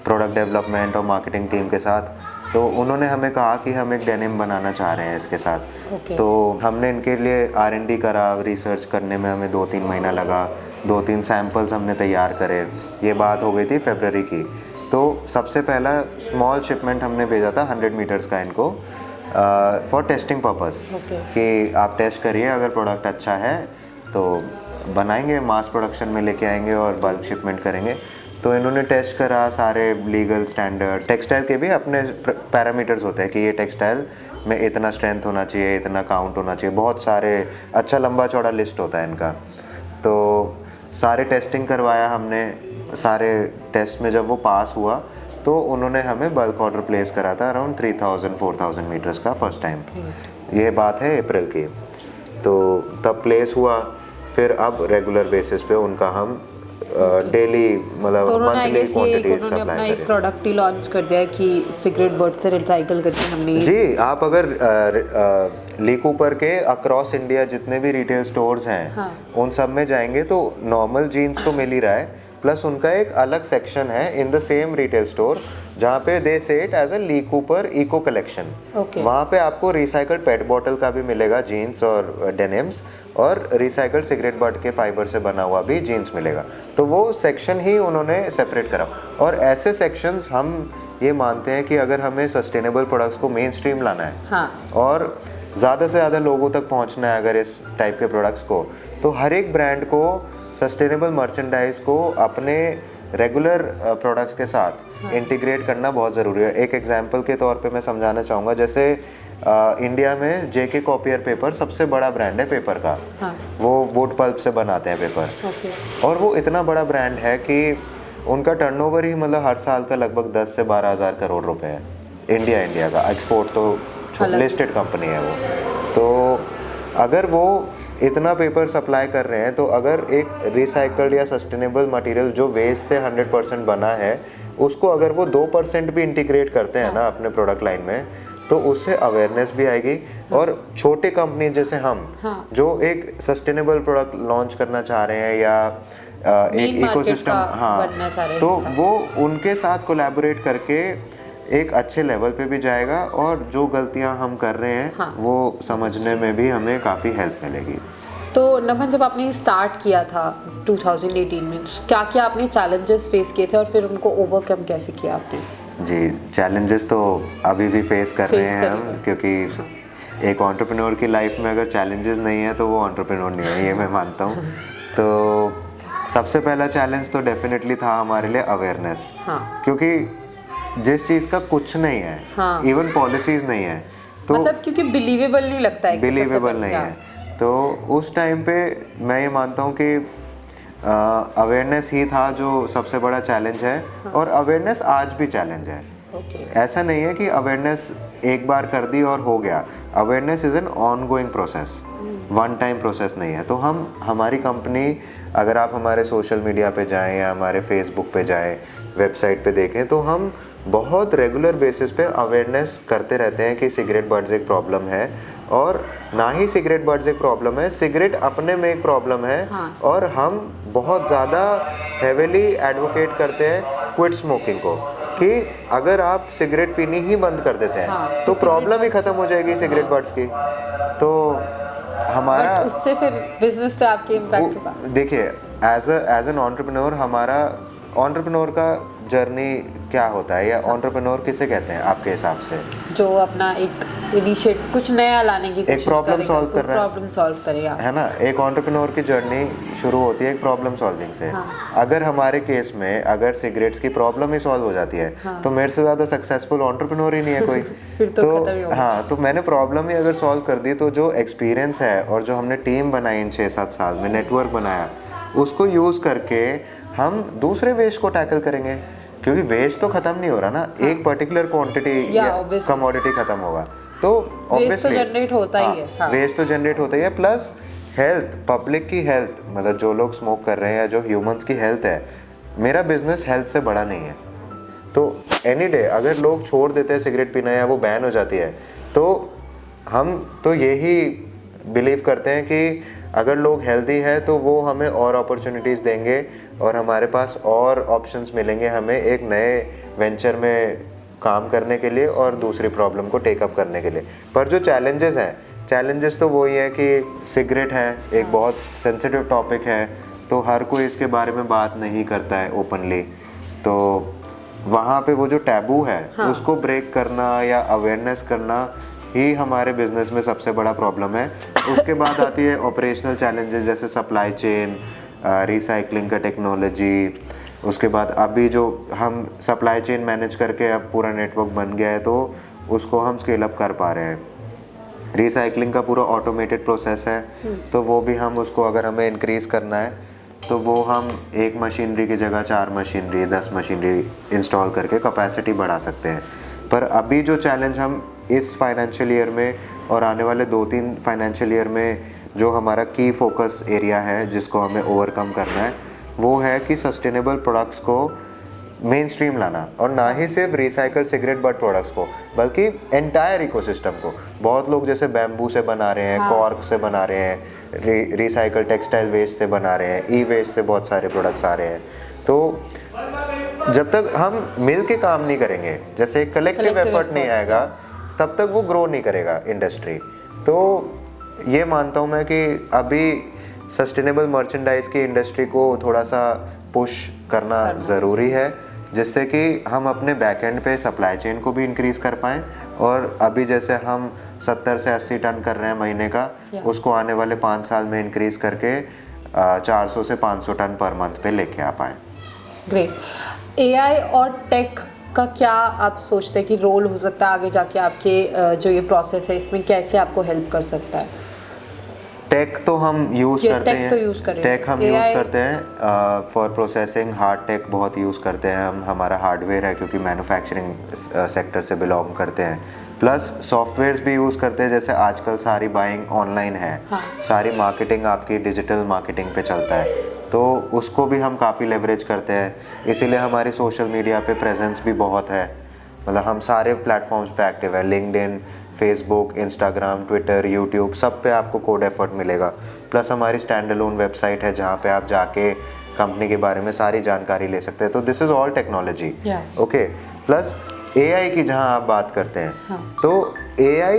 प्रोडक्ट डेवलपमेंट और मार्केटिंग टीम के साथ। तो उन्होंने हमें कहा कि हम एक डेनिम बनाना चाह रहे हैं इसके साथ। तो हमने इनके लिए R&D करा, रिसर्च करने में हमें 2-3 महीना लगा, 2-3 सैम्पल्स हमने तैयार करे। ये बात हो गई थी फरवरी की। तो सबसे पहला स्मॉल शिपमेंट हमने भेजा था 100 मीटर्स का इनको फॉर टेस्टिंग पर्पस, कि आप टेस्ट करिए, अगर प्रोडक्ट अच्छा है तो बनाएंगे, मास प्रोडक्शन में लेके आएंगे और बल्क शिपमेंट करेंगे। तो इन्होंने टेस्ट करा सारे लीगल स्टैंडर्ड्स, टेक्सटाइल के भी अपने पैरामीटर्स होते हैं कि ये टेक्सटाइल में इतना स्ट्रेंथ होना चाहिए, इतना काउंट होना चाहिए, बहुत सारे अच्छा लंबा चौड़ा लिस्ट होता है इनका। तो सारे टेस्टिंग करवाया हमने, सारे टेस्ट में जब वो पास हुआ तो उन्होंने हमें बल्क ऑर्डर प्लेस करा था अराउंड 3000-4000 मीटर्स का फर्स्ट टाइम। ये बात है अप्रैल की। तो तब प्लेस हुआ, फिर अब रेगुलर बेसिस पे उनका हम डेली मतलब मंथली क्वांटिटीज सप्लाई कर रहे हैं। एक प्रोडक्ट ही लॉन्च कर दिया है कि सिगरेट बर्ड से रिसाइकल करके हमने। जी, आप अगर ली कूपर के अक्रॉस इंडिया जितने भी रिटेल स्टोर्स हैं, उन सब में जाएंगे तो नॉर्मल जीन्स तो मिल ही रहा है, प्लस उनका एक अलग सेक्शन है in the same retail store जहाँ पे they say it as a Lee Cooper eco collection. वहाँ पे आपको रिसाइकल्ड पेट बॉटल का भी मिलेगा, जीन्स और डेनिम्स, और रिसाइकल्ड सिगरेट बट के फाइबर से बना हुआ भी जीन्स मिलेगा। तो वो सेक्शन ही उन्होंने सेपरेट करा। और ऐसे सेक्शंस हम ये मानते हैं कि अगर हमें सस्टेनेबल प्रोडक्ट्स को मेन स्ट्रीम लाना है और ज़्यादा से ज़्यादा लोगों तक पहुँचना है अगर इस टाइप के प्रोडक्ट्स को, तो हर एक ब्रांड को सस्टेनेबल मर्चेंडाइज को अपने रेगुलर प्रोडक्ट्स के साथ इंटीग्रेट करना बहुत ज़रूरी है। एक एग्जांपल के तौर पे मैं समझाना चाहूँगा, जैसे इंडिया में JK कॉपियर पेपर सबसे बड़ा ब्रांड है पेपर का। वो वुड पल्प से बनाते हैं पेपर, और वो इतना बड़ा ब्रांड है कि उनका टर्नओवर ही मतलब हर साल का लगभग 10 से 12 हज़ार करोड़ रुपए है इंडिया का। एक्सपोर्ट तो लिस्टेड कंपनी है वो। तो अगर वो इतना पेपर सप्लाई कर रहे हैं, तो अगर एक रिसाइकल्ड या सस्टेनेबल मटेरियल जो वेस्ट से 100% बना है, उसको अगर वो 2% भी इंटीग्रेट करते हैं ना अपने प्रोडक्ट लाइन में, तो उससे अवेयरनेस भी आएगी। और छोटे कंपनी जैसे हम जो एक सस्टेनेबल प्रोडक्ट लॉन्च करना चाह रहे हैं या एक इकोसिस्टम, हाँ, बनना चाह रहे हैं तो हिस्सा। वो उनके साथ कोलैबोरेट करके एक अच्छे लेवल पे भी जाएगा और जो गलतियां हम कर रहे हैं हाँ। वो समझने में भी हमें काफ़ी हेल्प मिलेगी। तो नमन, जब आपने स्टार्ट किया था 2018 में, क्या क्या आपने चैलेंजेस फेस किए थे और फिर उनको ओवरकम कैसे किया आपने? जी, चैलेंजेस तो अभी भी फेस कर रहे हैं हम, हाँ। क्योंकि एक एंटरप्रेन्योर की लाइफ में अगर चैलेंजेस नहीं है तो वो एंटरप्रेन्योर नहीं है, ये मैं मानता हूँ। तो सबसे पहला चैलेंज तो डेफिनेटली था हमारे लिए अवेयरनेस, हाँ। क्योंकि जिस चीज़ का कुछ नहीं है, हाँ। इवन पॉलिसीज़ नहीं है, तो मतलब क्योंकि बिलीवेबल नहीं लगता है, बिलीवेबल नहीं है। तो उस टाइम पे मैं ये मानता हूँ कि अवेयरनेस ही था जो सबसे बड़ा चैलेंज है, और अवेयरनेस आज भी चैलेंज है। ओके। ऐसा नहीं है कि अवेयरनेस एक बार कर दी और हो गया। Awareness is an on going process, one time process नहीं है। तो हमारी कंपनी, अगर आप हमारे सोशल मीडिया पे जाएं या हमारे फेसबुक पे जाएं, वेबसाइट पे देखें, तो हम बहुत रेगुलर बेसिस पे अवेयरनेस करते रहते हैं कि सिगरेट बर्ड्स एक प्रॉब्लम है, और ना ही सिगरेट बर्ड्स एक प्रॉब्लम है, सिगरेट अपने में एक प्रॉब्लम है। हाँ। और हम बहुत ज़्यादा हेविली एडवोकेट करते हैं क्विट स्मोकिंग को, कि अगर आप सिगरेट पीनी ही बंद कर देते हैं, हाँ, तो तो प्रॉब्लम ही ख़त्म हो जाएगी सिगरेट बर्ड्स की। तो हमारा बट उससे फिर बिजनेस पे आपके इम्पैक्ट होगा। देखिए, एज एन एंटरप्रेन्योर, हमारा एंटरप्रेन्योर का जर्नी क्या होता है, या एंटरप्रेन्योर किसे कहते हैं आपके हिसाब से? जो अपना एक इनिशिएट कुछ नया लाने की कोशिश प्रॉब्लम सॉल्व कर रहा है, प्रॉब्लम सॉल्व करेगा, है ना। एक एंटरप्रेन्योर की जर्नी शुरू होती है एक प्रॉब्लम सॉल्विंग से। हाँ। अगर हमारे केस में अगर सिगरेट्स की प्रॉब्लम ही सॉल्व हो जाती है, हाँ। तो मेरे से ज़्यादा सक्सेसफुल एंटरप्रेन्योर ही नहीं है कोई। फिर तो खत्म ही हो गया। हाँ, तो मैंने प्रॉब्लम ही अगर सॉल्व कर दी, तो जो एक्सपीरियंस है और जो हमने टीम बनाई इन 6-7 साल में, नेटवर्क बनाया, उसको यूज़ करके हम दूसरे वेस्ट को टैकल करेंगे, क्योंकि वेस्ट तो खत्म नहीं हो रहा ना। हाँ। एक पर्टिकुलर क्वांटिटी या कमोडिटी खत्म होगा, तो वेस्ट तो जनरेट होता ही है। हाँ। वेस्ट तो जनरेट होता ही है, प्लस हेल्थ, पब्लिक की हेल्थ, मतलब जो लोग स्मोक कर रहे हैं या जो ह्यूमंस की हेल्थ है, मेरा बिजनेस हेल्थ से बड़ा नहीं है। तो एनी डे अगर लोग छोड़ देते हैं सिगरेट पीना या वो बैन हो जाती है, तो हम तो यही बिलीव करते हैं कि अगर लोग हेल्दी हैं तो वो हमें और अपॉर्चुनिटीज़ देंगे, और हमारे पास और ऑप्शंस मिलेंगे हमें एक नए वेंचर में काम करने के लिए और दूसरी प्रॉब्लम को टेकअप करने के लिए। पर जो चैलेंजेस हैं, चैलेंजेस तो वही है कि सिगरेट है एक बहुत सेंसिटिव टॉपिक है, तो हर कोई इसके बारे में बात नहीं करता है ओपनली। तो वहाँ पे वो जो टैबू है, हाँ, उसको ब्रेक करना या अवेयरनेस करना ही हमारे बिजनेस में सबसे बड़ा प्रॉब्लम है। उसके बाद आती है ऑपरेशनल चैलेंजेस, जैसे सप्लाई चेन, रिसाइकलिंग का टेक्नोलॉजी। उसके बाद अभी जो हम सप्लाई चेन मैनेज करके अब पूरा नेटवर्क बन गया है, तो उसको हम स्केल अप कर पा रहे हैं। रिसाइकलिंग का पूरा ऑटोमेटेड प्रोसेस है, तो वो भी हम उसको, अगर हमें इंक्रीज़ करना है, तो वो हम एक मशीनरी की जगह 4 मशीनरी 10 मशीनरी इंस्टॉल करके कैपेसिटी बढ़ा सकते हैं। पर अभी जो चैलेंज हम इस फाइनेंशियल ईयर में और आने वाले 2-3 फाइनेंशियल ईयर में जो हमारा की फोकस एरिया है, जिसको हमें ओवरकम करना है, वो है कि सस्टेनेबल प्रोडक्ट्स को मेन स्ट्रीम लाना, और ना ही सिर्फ रिसाइकल्ड सिगरेट बट प्रोडक्ट्स को, बल्कि एंटायर इकोसिस्टम को। बहुत लोग जैसे बैम्बू से बना रहे हैं, कॉर्क से बना रहे हैं, रिसाइकल टेक्सटाइल वेस्ट से बना रहे हैं, ई वेस्ट से बहुत सारे प्रोडक्ट्स आ रहे हैं। तो जब तक हम मिल के काम नहीं करेंगे, जैसे एक कलेक्टिव एफर्ट नहीं आएगा, तब तक वो ग्रो नहीं करेगा इंडस्ट्री। तो ये मानता हूँ मैं कि अभी सस्टेनेबल मर्चेंडाइज की इंडस्ट्री को थोड़ा सा पुश करना ज़रूरी है, जिससे कि हम अपने बैकएंड पे सप्लाई चेन को भी इंक्रीज़ कर पाएँ, और अभी जैसे हम 70 से 80 टन कर रहे हैं महीने का, उसको आने वाले 5 साल में इंक्रीज़ करके 400 से 500 टन पर मंथ पे लेके आ पाएँ। ग्रेट। एआई और टेक का क्या आप सोचते हैं कि रोल हो सकता है आगे जाके आपके जो ये प्रोसेस है, इसमें कैसे आपको हेल्प कर सकता है? टेक तो हम यूज़ करते हैं, टेक हम यूज़ करते हैं फॉर प्रोसेसिंग। हार्ड टेक बहुत यूज़ करते हैं हम, हमारा हार्डवेयर है क्योंकि मैन्युफैक्चरिंग सेक्टर से बिलोंग करते हैं। प्लस सॉफ्टवेयर्स भी यूज़ करते हैं, जैसे आजकल सारी बाइंग ऑनलाइन है, हाँ, सारी मार्केटिंग आपकी डिजिटल मार्केटिंग पे चलता है, तो उसको भी हम काफ़ी लेवरेज करते हैं। इसीलिए हमारी सोशल मीडिया पे प्रेजेंस भी बहुत है, मतलब हम सारे प्लेटफॉर्म्स पे एक्टिव है, LinkedIn, Facebook, Instagram, Twitter, YouTube, सब पे आपको कोड एफर्ट मिलेगा। प्लस हमारी स्टैंड अलोन वेबसाइट है, जहाँ पे आप जाके कंपनी के बारे में सारी जानकारी ले सकते हैं। तो this is all technology. Yeah. Okay, plus AI की जहाँ आप बात करते हैं, हाँ. तो AI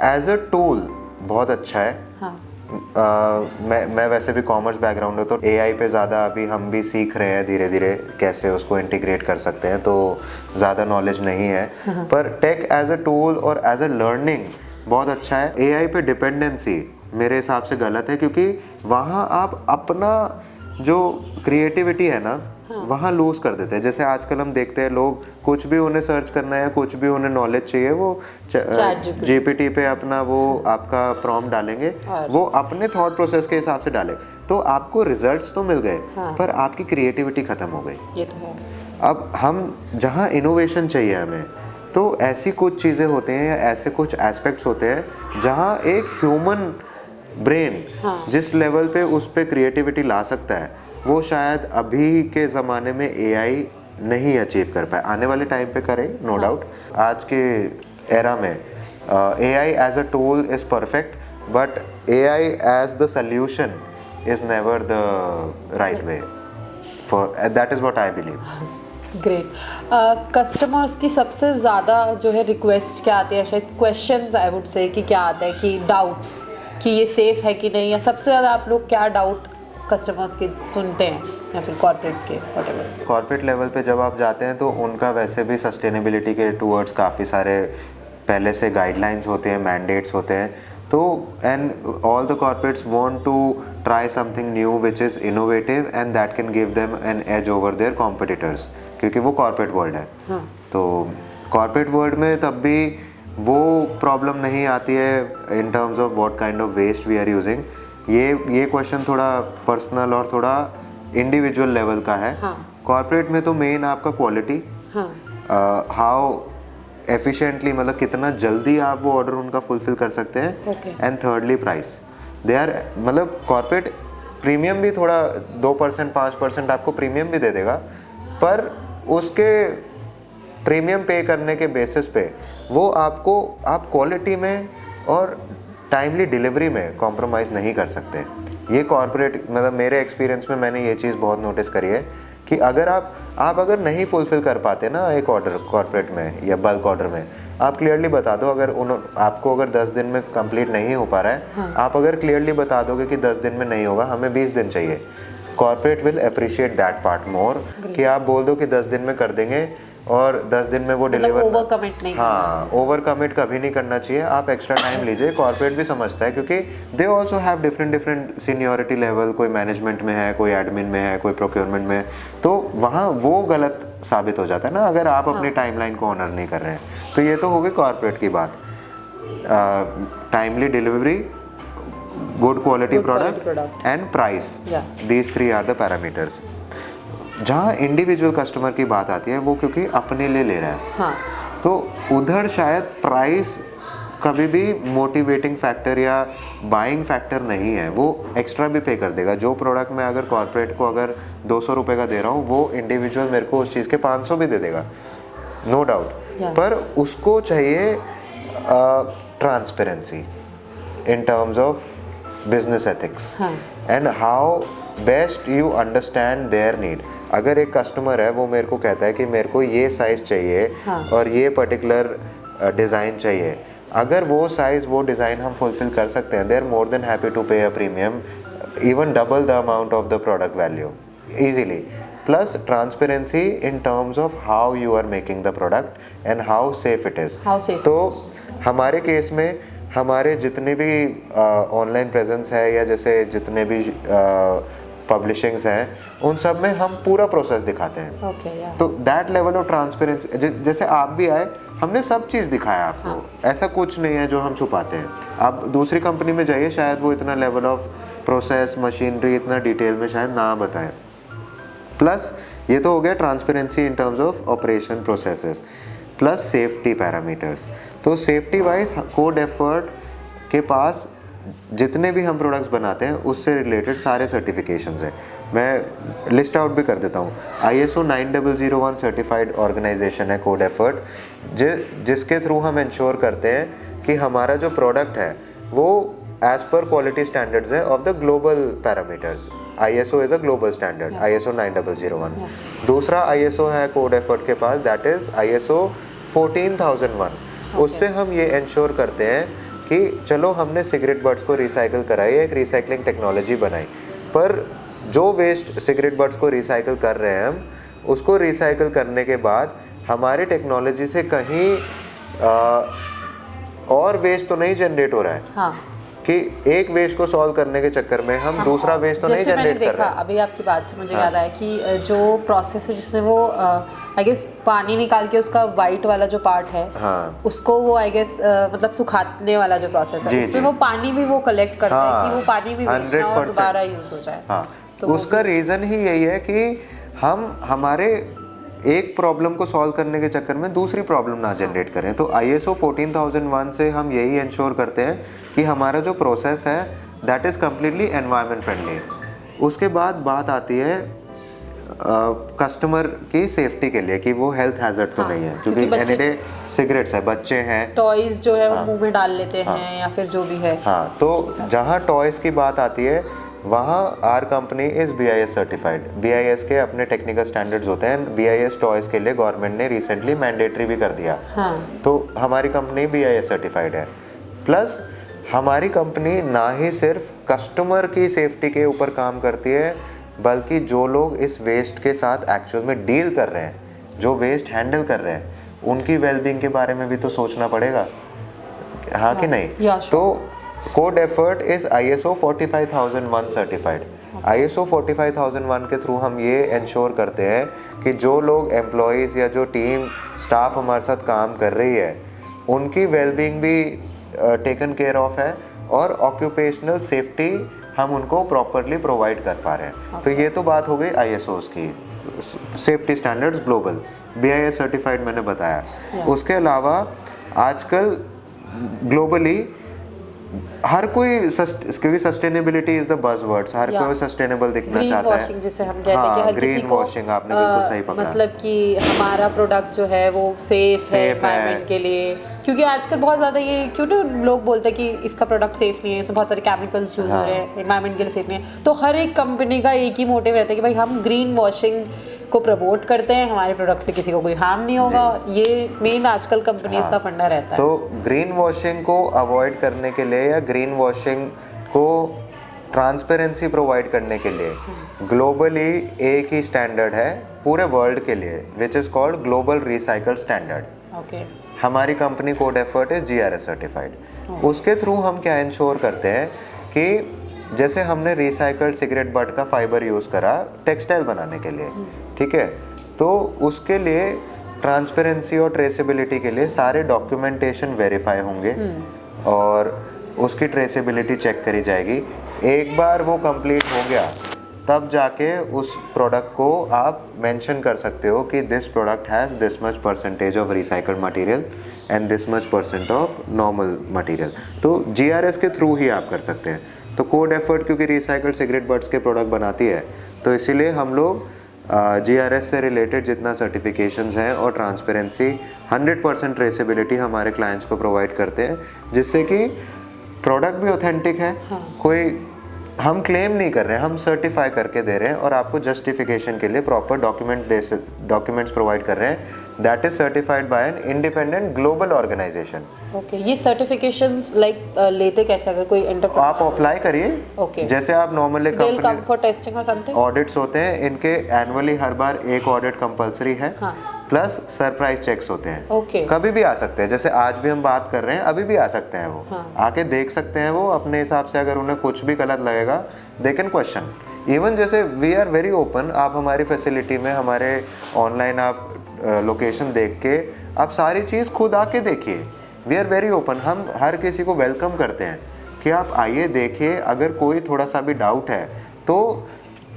एज अ टूल बहुत अच्छा है। हाँ. मैं वैसे भी कॉमर्स बैकग्राउंड है, तो AI पे ज़्यादा अभी हम भी सीख रहे हैं धीरे धीरे कैसे उसको इंटीग्रेट कर सकते हैं, तो ज़्यादा नॉलेज नहीं है। पर टेक एज अ टूल और एज अ लर्निंग बहुत अच्छा है। AI पे डिपेंडेंसी मेरे हिसाब से गलत है, क्योंकि वहाँ आप अपना जो क्रिएटिविटी है ना, वहाँ लूज कर देते हैं। जैसे आजकल हम देखते हैं लोग कुछ भी उन्हें सर्च करना है, कुछ भी उन्हें नॉलेज चाहिए, वो GPT पे अपना वो आपका प्रॉम्प्ट डालेंगे, वो अपने थॉट प्रोसेस के हिसाब से डाले, तो आपको रिजल्ट्स तो मिल गए, पर आपकी क्रिएटिविटी खत्म हो गई। ये तो है। अब हम जहाँ इनोवेशन चाहिए हमें, तो ऐसी कुछ चीज़ें होते हैं या ऐसे कुछ एस्पेक्ट्स होते हैं जहाँ एक ह्यूमन ब्रेन जिस लेवल पे उस पे क्रिएटिविटी ला सकता है, वो शायद अभी के ज़माने में AI नहीं अचीव कर पाए। आने वाले टाइम पे करे, नो डाउट। आज के एरा में AI as a tool is perfect, but AI as the solution is never the right way for that is what I believe. Great. Customers की सबसे ज़्यादा जो है रिक्वेस्ट क्या आती है, शायद क्वेश्चंस आई वुड से, कि क्या आता है कि डाउट्स कि ये सेफ़ है कि नहीं, या सबसे ज़्यादा आप लोग क्या डाउट कस्टमर्स के सुनते हैं, या फिर कॉर्पोरेट्स के व्हाटएवर? कॉर्पोरेट लेवल पे जब आप जाते हैं तो उनका वैसे भी सस्टेनेबिलिटी के टूवर्ड्स काफ़ी सारे पहले से गाइडलाइंस होते हैं, मैंडेट्स होते हैं, तो and all the corporates want to try something new which is innovative and that can give them an edge over their competitors, क्योंकि वो कॉर्पोरेट वर्ल्ड है। तो कॉर्पोरेट वर्ल्ड में तब भी वो प्रॉब्लम नहीं आती है in terms of what kind of waste we are using. ये क्वेश्चन थोड़ा पर्सनल और थोड़ा इंडिविजुअल लेवल का है। कॉर्पोरेट में तो मेन आपका क्वालिटी, हाउ एफिशिएंटली, मतलब कितना जल्दी आप वो ऑर्डर उनका फुलफिल कर सकते हैं, and thirdly price. They are, मतलब कॉर्पोरेट प्रीमियम भी थोड़ा 2% 5% आपको प्रीमियम भी दे देगा, पर उसके प्रीमियम पे करने के बेसिस पे वो आपको आप क्वालिटी में और टाइमली डिलीवरी में कॉम्प्रोमाइज़ नहीं कर सकते। ये कॉर्पोरेट, मतलब मेरे एक्सपीरियंस में मैंने ये चीज़ बहुत नोटिस करी है कि अगर आप अगर नहीं फुलफ़िल कर पाते ना एक ऑर्डर कॉर्पोरेट में या बल्क ऑर्डर में, आप क्लियरली बता दो। अगर आपको अगर 10 दिन में कंप्लीट नहीं हो पा रहा है, आप अगर क्लियरली बता दोगे कि 10 दिन में नहीं होगा, हमें 20 दिन चाहिए, corporate will appreciate that part more, कि आप बोल दो कि 10 दिन में कर देंगे और 10 दिन में वो डिलीवर, ओवर कमिट नहीं। हाँ, ओवर कमिट कभी नहीं करना चाहिए। आप एक्स्ट्रा टाइम लीजिए। कॉर्पोरेट भी समझता है, क्योंकि they also have different seniority level, कोई मैनेजमेंट में है, कोई एडमिन में है, कोई प्रोक्योरमेंट में है, तो वहाँ वो गलत साबित हो जाता है ना अगर आप अपनी टाइमलाइन को ऑनर नहीं कर रहे हैं। तो ये तो हो गई कॉर्पोरेट की बात। Timely delivery, good quality product and price, these 3 are the parameters. जहाँ इंडिविजुअल कस्टमर की बात आती है, वो क्योंकि अपने लिए ले रहा है, तो उधर शायद प्राइस कभी भी मोटिवेटिंग फैक्टर या बाइंग फैक्टर नहीं है। वो एक्स्ट्रा भी पे कर देगा। जो प्रोडक्ट मैं अगर कॉर्पोरेट को अगर 200 रुपये का दे रहा हूँ, वो इंडिविजुअल मेरे को उस चीज़ के 500 भी दे देगा, नो डाउट। पर उसको चाहिए transparency in terms of business ethics and how best you understand their need. अगर एक कस्टमर है, वो मेरे को कहता है कि मेरे को ये साइज़ चाहिए और ये पर्टिकुलर डिज़ाइन चाहिए, अगर वो साइज़ वो डिज़ाइन हम फुलफिल कर सकते हैं, they are more than happy to pay a premium, even double the amount of the product value easily. Plus transparency in terms of how you are making the product and how safe it is. तो हमारे case में हमारे जितने भी online presence है या जैसे जितने भी पब्लिशिंग्स हैं, उन सब में हम पूरा प्रोसेस दिखाते हैं। तो दैट लेवल ऑफ ट्रांसपेरेंसी, जैसे आप भी आए, हमने सब चीज़ दिखाया आपको। ऐसा कुछ नहीं है जो हम छुपाते हैं। आप दूसरी कंपनी में जाइए, शायद वो इतना लेवल ऑफ प्रोसेस, मशीनरी इतना डिटेल में शायद ना बताएं। प्लस ये तो हो गया transparency in terms of operation processes, plus safety parameters. तो सेफ्टी वाइज कोड एफर्ट के पास जितने भी हम प्रोडक्ट्स बनाते हैं उससे रिलेटेड सारे सर्टिफिकेशंस हैं। मैं लिस्ट आउट भी कर देता हूँ। ISO 9001 सर्टिफाइड ऑर्गेनाइजेशन है कोड एफर्ट, जिसके थ्रू हम इंश्योर करते हैं कि हमारा जो प्रोडक्ट है वो एज पर क्वालिटी स्टैंडर्ड्स है of the global parameters. ISO is a global standard, ISO 9001। दूसरा ISO है कोड एफर्ट के पास, दैट इज ISO 14001। उससे हम ये इंश्योर करते हैं कि चलो हमने सिगरेट बट्स को रिसाइकिल कराई, एक रिसाइकलिंग टेक्नोलॉजी बनाई, पर जो वेस्ट सिगरेट बट्स को रिसाइकिल कर रहे हैं हम, उसको रिसाइकिल करने के बाद हमारी टेक्नोलॉजी से कहीं और वेस्ट तो नहीं जनरेट हो रहा है। हाँ। कि एक वेस्ट को सॉल्व करने के चक्कर में हम दूसरा वेस्ट तो नहीं जनरेट कर रहे हैं। अभी आपकी बात से मुझे याद आया कि जो प्रोसेस है जिसमें वो आई गेस पानी निकाल के उसका वाइट वाला जो पार्ट है, हाँ। उसको वो आई गेस मतलब सुखाने वाला जो प्रोसेस है, उसमें वो पानी भी वो कलेक्ट करता है कि वो पानी भी वेस्ट ना हो, दोबारा यूज हो जाए। हाँ। तो उसका रीजन ही यही है कि हम हमारे एक प्रॉब्लम को सॉल्व करने के चक्कर में दूसरी प्रॉब्लम ना जनरेट करें। तो ISO 14001 से हम यही इंश्योर करते हैं कि हमारा जो प्रोसेस है that is completely environment friendly. उसके बाद बात आती है कस्टमर की सेफ्टी के लिए कि वो हेल्थ हैजर्ड तो नहीं है, क्योंकि एनी डे सिगरेट्स है, बच्चे हैं, टॉयज जो है वो मुंह में डाल लेते हैं या फिर जो भी है। हाँ, तो जहाँ टॉयज की बात आती है वहाँ our company is BIS certified. BIS के अपने टेक्निकल स्टैंडर्ड्स होते हैं। BIS टॉयज के लिए गवर्नमेंट ने रिसेंटली मैंडेटरी भी कर दिया। हाँ। तो हमारी कंपनी BIS सर्टिफाइड है। प्लस हमारी कंपनी ना ही सिर्फ कस्टमर की सेफ्टी के ऊपर काम करती है, बल्कि जो लोग इस वेस्ट के साथ एक्चुअल में डील कर रहे हैं, जो वेस्ट हैंडल कर रहे हैं, उनकी वेलबींग के बारे में भी तो सोचना पड़ेगा, हाँ कि नहीं? तो code Effort is ISO 45001 certified. ISO 45001 के थ्रू हम ये इंश्योर करते हैं कि जो लोग एम्प्लॉयज़ या जो टीम स्टाफ हमारे साथ काम कर रही है, उनकी वेलबींग भी टेकन केयर ऑफ है और ऑक्यूपेशनल सेफ्टी हम उनको प्रॉपरली प्रोवाइड कर पा रहे हैं। तो ये तो बात हो गई ISOs की, safety standards global. BIS certified मैंने बताया। उसके अलावा आजकल ग्लोबली हर कोई क्योंकि सस्टेनेबिलिटी इज द बज़वर्ड्स, हर कोई सस्टेनेबल दिखना चाहता है। वॉशिंग जिसे हम कहते हैं कि हर ग्रीन किसी को वॉशिंग, आपने बिल्कुल सही पकड़ा। मतलब कि हमारा प्रोडक्ट जो है वो सेफ है एनवायरनमेंट के लिए, क्योंकि आजकल बहुत ज़्यादा ये क्यों ना लोग बोलते हैं कि इसका प्रोडक्ट सेफ नहीं है, इसमें बहुत सारे केमिकल्स यूज हो रहे हैं, एनवायरनमेंट के लिए सेफ नहीं है। तो हर एक कंपनी का एक ही मोटिव रहता है कि भाई हम ग्रीन वॉशिंग को प्रमोट करते हैं, हमारे प्रोडक्ट से किसी को कोई हार्म नहीं होगा। ये मेन आजकल कंपनीज का फंडा रहता है। तो ग्रीन वॉशिंग को अवॉइड करने के लिए या ग्रीन वॉशिंग को ट्रांसपेरेंसी प्रोवाइड करने के लिए ग्लोबली एक ही स्टैंडर्ड है पूरे वर्ल्ड के लिए, which is called global recycle standard. Okay. हमारी company Code Effort is GRS certified. उसके थ्रू हम क्या इंश्योर करते हैं कि जैसे हमने रिसाइकल्ड सिगरेट बट का फाइबर यूज़ करा टेक्सटाइल बनाने के लिए, ठीक है, तो उसके लिए ट्रांसपेरेंसी और ट्रेसेबिलिटी के लिए सारे डॉक्यूमेंटेशन वेरीफाई होंगे और उसकी ट्रेसेबिलिटी चेक करी जाएगी। एक बार वो कंप्लीट हो गया तब जाके उस प्रोडक्ट को आप मेंशन कर सकते हो कि this product has this much percentage of recycled material and this much % of normal material. तो GRS के थ्रू ही आप कर सकते हैं। तो कोड एफर्ट क्योंकि रिसाइकल्ड सिगरेट बट्स के प्रोडक्ट बनाती है, तो इसीलिए हम लोग GRS से रिलेटेड जितना सर्टिफिकेशंस हैं और ट्रांसपेरेंसी 100% ट्रेसेबिलिटी हमारे क्लाइंट्स को प्रोवाइड करते हैं, जिससे कि प्रोडक्ट भी ऑथेंटिक है। कोई हम क्लेम नहीं कर रहे हैं, हम सर्टिफाई करके दे रहे हैं और आपको जस्टिफिकेशन के लिए प्रॉपर डॉक्यूमेंट्स प्रोवाइड कर रहे हैं। That is certified by an independent global organisation. Okay. ये सर्टिफिकेशंस लेते कैसे, अगर कोई एंटरप्राइज आप अप्लाई करिए। ओके। जैसे आप नॉर्मली कंपनी फॉर टेस्टिंग और समथिंग ऑडिट्स होते हैं इनके, एनुअली हर बार एक ऑडिट कंपलसरी है। प्लस सरप्राइज चेक्स होते हैं। ओके। कभी भी आ सकते हैं, जैसे आज भी हम बात कर रहे हैं, अभी भी आ सकते हैं वो। आके देख सकते हैं वो अपने हिसाब से, अगर उन्हें कुछ भी गलत लगेगा दे कैन क्वेश्चन। इवन जैसे वी आर वेरी ओपन, आप हमारी फैसिलिटी में हमारे ऑनलाइन आप लोकेशन देख के आप सारी चीज़ खुद आके देखिए। वी आर वेरी ओपन, हम हर किसी को वेलकम करते हैं कि आप आइए देखिए। अगर कोई थोड़ा सा भी डाउट है तो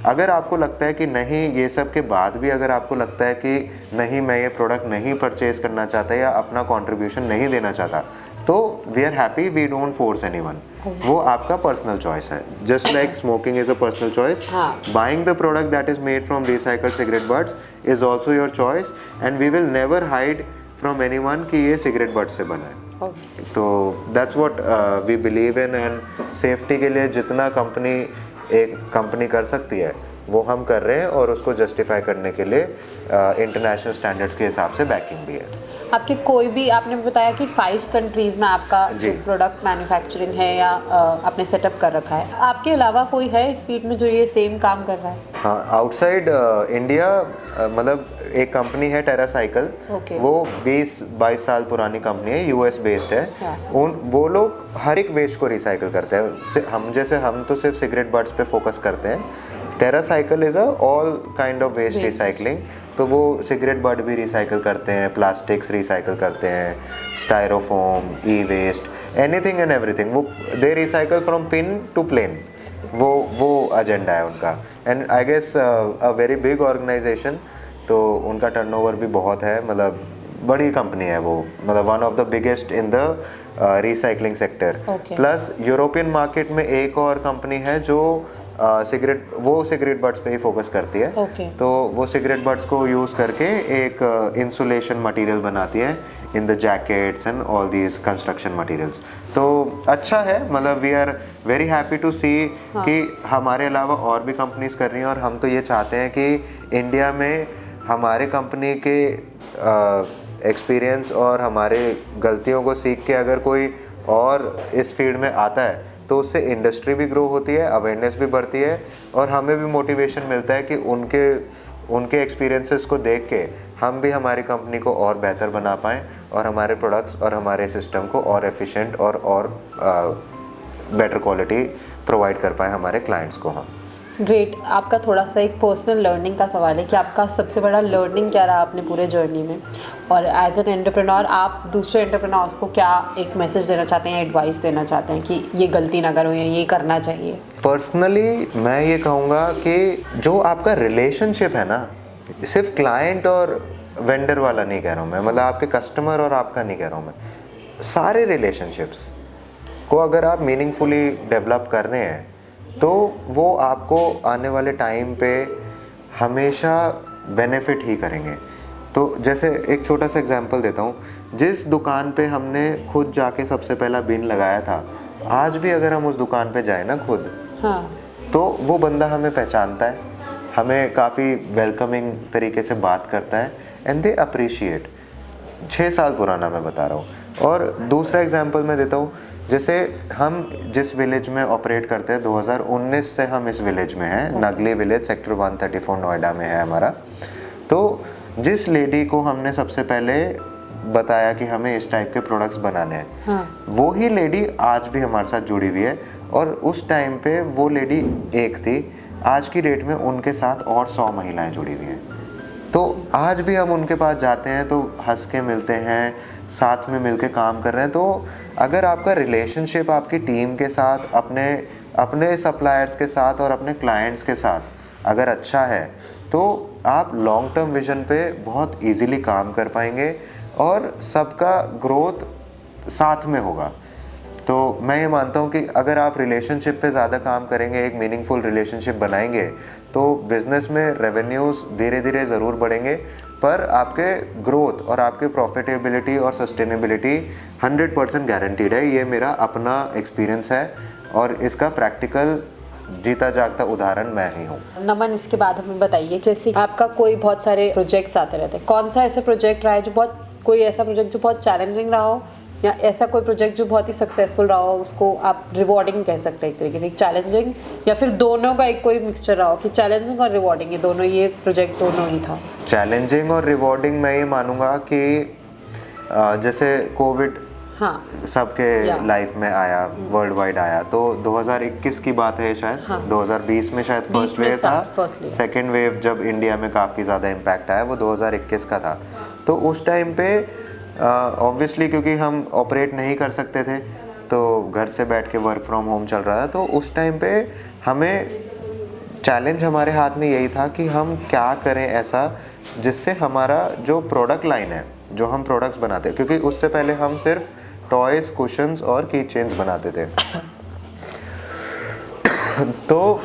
अगर आपको लगता है कि नहीं, ये सब के बाद भी अगर आपको लगता है कि नहीं मैं ये प्रोडक्ट नहीं परचेज करना चाहता या अपना कंट्रीब्यूशन नहीं देना चाहता, तो we are happy, we don't force anyone. वो आपका पर्सनल चॉइस है। Just like smoking is a personal choice, buying the product that is made from recycled cigarette butts is also your choice and we will never hide from anyone कि ये cigarette butt से बना है। obviously. तो that's what we believe in, and safety के लिए जितना एक कंपनी कर सकती है वो हम कर रहे हैं, और उसको जस्टिफाई करने के लिए इंटरनेशनल स्टैंडर्ड्स के हिसाब से बैकिंग भी है। आपके कोई भी, आपने बताया कि 5 कंट्रीज़ में आपका जो प्रोडक्ट मैन्युफैक्चरिंग है या आपने सेटअप कर रखा है, आपके अलावा कोई है इस फील्ड में जो ये सेम काम कर रहा है? हाँ, आउटसाइड इंडिया मतलब एक कंपनी है टेरासाइकिल, Okay. वो 20-22 साल पुरानी कंपनी है, यूएस बेस्ड है। वो लोग हर एक वेस्ट को रिसाइकिल करते हैं। हम तो सिर्फ सिगरेट बट्स पे फोकस करते हैं। TerraCycle is a all kind of waste recycling. तो वो सिगरेट बट भी रिसाइकिल करते हैं, प्लास्टिक्स रिसाइकिल करते हैं, styrofoam, e waste, anything and everything. वो they recycle from pin to plane, वो एजेंडा है उनका। And I guess a very big organisation, तो उनका टर्नओवर भी बहुत है, मतलब बड़ी कंपनी है वो, मतलब one of the biggest in the recycling sector. Plus European market में एक और कंपनी है जो सिगरेट बट्स पे ही फोकस करती है। तो वो सिगरेट बट्स को यूज़ करके एक इंसुलेशन मटेरियल बनाती है in the jackets and all these construction materials. तो अच्छा है, मतलब we are very happy to see कि हमारे अलावा और भी कंपनीज कर रही हैं, और हम तो ये चाहते हैं कि इंडिया में हमारे कंपनी के एक्सपीरियंस और हमारे गलतियों को सीख के अगर कोई और इस फील्ड में आता है तो उससे इंडस्ट्री भी ग्रो होती है, अवेयरनेस भी बढ़ती है, और हमें भी मोटिवेशन मिलता है कि उनके एक्सपीरियंसेस को देख के हम भी हमारी कंपनी को और बेहतर बना पाएँ, और हमारे प्रोडक्ट्स और हमारे सिस्टम को और एफिशिएंट और बेटर क्वालिटी प्रोवाइड कर पाएँ हमारे क्लाइंट्स को हम। ग्रेट। आपका थोड़ा सा एक पर्सनल लर्निंग का सवाल है कि आपका सबसे बड़ा लर्निंग क्या रहा अपने पूरे जर्नी में, और एज एन एंटरप्रेन्योर आप दूसरे एंटरप्रेन्योर्स को क्या एक मैसेज देना चाहते हैं, एडवाइस देना चाहते हैं कि ये गलती ना करो या ये करना चाहिए? पर्सनली मैं ये कहूँगा कि जो आपका रिलेशनशिप है ना, सिर्फ क्लाइंट और वेंडर वाला नहीं कह रहा हूँ मैं, मतलब आपके कस्टमर और आपका नहीं कह रहा हूँ मैं, सारे रिलेशनशिप्स को अगर आप मीनिंगफुली डेवलप कर रहे हैं तो वो आपको आने वाले टाइम पे हमेशा बेनिफिट ही करेंगे। तो जैसे एक छोटा सा एग्जांपल देता हूँ, जिस दुकान पे हमने खुद जाके सबसे पहला बिन लगाया था, आज भी अगर हम उस दुकान पे जाए ना खुद, हाँ, तो वो बंदा हमें पहचानता है, हमें काफ़ी वेलकमिंग तरीके से बात करता है, एंड दे अप्रिशिएट। 6 साल पुराना मैं बता रहा हूँ। और दूसरा एग्जांपल मैं देता हूँ, जैसे हम जिस विलेज में ऑपरेट करते हैं, 2019 से हम इस विलेज में हैं, नगली विलेज, सेक्टर 134 नोएडा में है हमारा। तो जिस लेडी को हमने सबसे पहले बताया कि हमें इस टाइप के प्रोडक्ट्स बनाने हैं, हाँ, वो ही लेडी आज भी हमारे साथ जुड़ी हुई है, और उस टाइम पे वो लेडी एक थी, आज की डेट में उनके साथ और 100 महिलाएं जुड़ी हुई हैं। तो आज भी हम उनके पास जाते हैं तो हंस के मिलते हैं, साथ में मिलके काम कर रहे हैं। तो अगर आपका रिलेशनशिप आपकी टीम के साथ, अपने सप्लायर्स के साथ और अपने क्लाइंट्स के साथ अगर अच्छा है, तो आप लॉन्ग टर्म विजन पे बहुत इजीली काम कर पाएंगे, और सबका ग्रोथ साथ में होगा। तो मैं ये मानता हूँ कि अगर आप रिलेशनशिप पे ज़्यादा काम करेंगे, एक मीनिंगफुल रिलेशनशिप बनाएंगे, तो बिज़नेस में रेवेन्यूज़ धीरे धीरे ज़रूर बढ़ेंगे, पर आपके ग्रोथ और आपके प्रॉफिटेबिलिटी और सस्टेनेबिलिटी 100% गारंटीड है। ये मेरा अपना एक्सपीरियंस है, और इसका प्रैक्टिकल जीता जागता उदाहरण मैं ही हूँ। नमन, इसके बाद हमें बताइए, जैसे आपका कोई बहुत सारे प्रोजेक्ट्स आते रहते हैं, कौन सा ऐसा प्रोजेक्ट रहा है जो कोई ऐसा प्रोजेक्ट जो बहुत चैलेंजिंग रहा हो, या ऐसा कोई प्रोजेक्ट जो बहुत ही सक्सेसफुल रहा हो, उसको आप रिवॉर्डिंग कह सकते हैं एक तरीके से, चैलेंजिंग, या फिर दोनों का एक कोई मिक्सचर रहा हो कि चैलेंजिंग और रिवॉर्डिंग, ये दोनों, ये प्रोजेक्ट दोनों ही था? चैलेंजिंग और रिवॉर्डिंग मैं ये मानूंगा कि जैसे कोविड, हाँ, सबके लाइफ में आया, वर्ल्ड वाइड आया, तो 2021 की बात है शायद, हाँ, 2020 में शायद फर्स्ट वेव था, सेकेंड वेव जब इंडिया में काफ़ी ज़्यादा इम्पैक्ट आया वो 2021 का था। तो उस टाइम पे ऑब्वियसली क्योंकि हम ऑपरेट नहीं कर सकते थे, तो घर से बैठ के वर्क फ्रॉम होम चल रहा था, तो उस टाइम पे हमें चैलेंज हमारे हाथ में यही था कि हम क्या करें ऐसा जिससे हमारा जो प्रोडक्ट लाइन है, जो हम प्रोडक्ट्स बनाते हैं, क्योंकि उससे पहले हम सिर्फ टॉयज, कुशन्स और की चेन्स बनाते थे। तो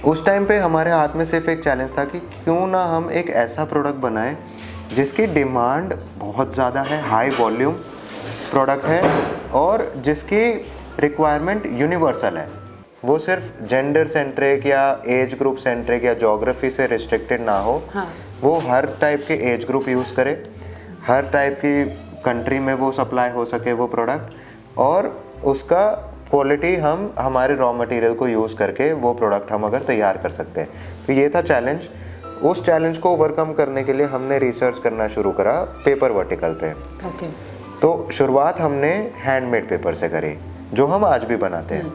उस टाइम पे हमारे हाथ में सिर्फ एक चैलेंज था कि क्यों ना हम एक ऐसा प्रोडक्ट बनाएं जिसकी डिमांड बहुत ज़्यादा है, हाई वॉल्यूम, प्रोडक्ट है और जिसकी रिक्वायरमेंट यूनिवर्सल है, वो सिर्फ जेंडर सेंट्रिक या एज ग्रुप सेंट्रिक या ज्योग्राफी से रिस्ट्रिक्टेड ना हो। हाँ। वो हर टाइप के एज ग्रुप यूज़ करे, हर टाइप की कंट्री में वो सप्लाई हो सके वो प्रोडक्ट, और उसका क्वालिटी हम हमारे रॉ मटेरियल को यूज़ करके वो प्रोडक्ट हम अगर तैयार कर सकते हैं। तो ये था चैलेंज। उस चैलेंज को ओवरकम करने के लिए हमने रिसर्च करना शुरू करा पेपर वर्टिकल पे। ओके। तो शुरुआत हमने हैंडमेड पेपर से करी, जो हम आज भी बनाते हैं।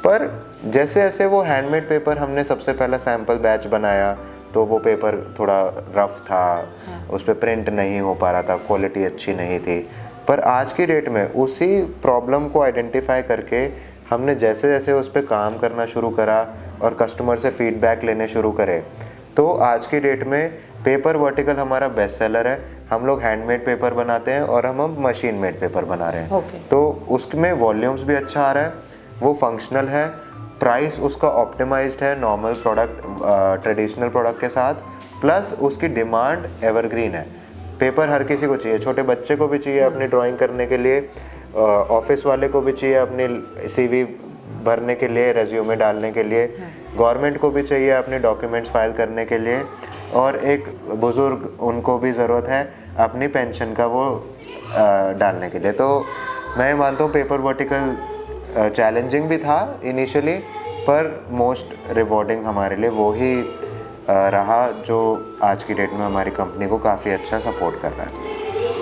पर जैसे जैसे वो हैंडमेड पेपर, हमने सबसे पहला सैम्पल बैच बनाया तो वो पेपर थोड़ा रफ था, उस पर प्रिंट नहीं हो पा रहा था, क्वालिटी अच्छी नहीं थी। पर आज की डेट में उसी प्रॉब्लम को आइडेंटिफाई करके हमने जैसे जैसे उस पर काम करना शुरू करा और कस्टमर से फीडबैक लेने शुरू करे, तो आज की डेट में पेपर वर्टिकल हमारा बेस्ट सेलर है। हम लोग हैंडमेड पेपर बनाते हैं और हम मशीन मेड पेपर बना रहे हैं। Okay. तो उसमें वॉल्यूम्स भी अच्छा आ रहा है, वो फंक्शनल है, प्राइस उसका ऑप्टिमाइज्ड है नॉर्मल प्रोडक्ट ट्रेडिशनल प्रोडक्ट के साथ, प्लस उसकी डिमांड एवरग्रीन है। पेपर हर किसी को चाहिए, छोटे बच्चे को भी चाहिए अपनी ड्राइंग करने के लिए, ऑफिस वाले को भी चाहिए अपनी सीवी भरने के लिए, रेज्यूमे डालने के लिए, गवर्नमेंट को भी चाहिए अपने डॉक्यूमेंट्स फाइल करने के लिए, और एक बुज़ुर्ग उनको भी ज़रूरत है अपनी पेंशन का वो डालने के लिए। तो मैं मानता हूँ पेपर वर्टिकल चैलेंजिंग भी था इनिशियली, पर मोस्ट रिवॉर्डिंग हमारे लिए वो ही रहा जो आज की डेट में हमारी कंपनी को काफ़ी अच्छा सपोर्ट कर रहा है।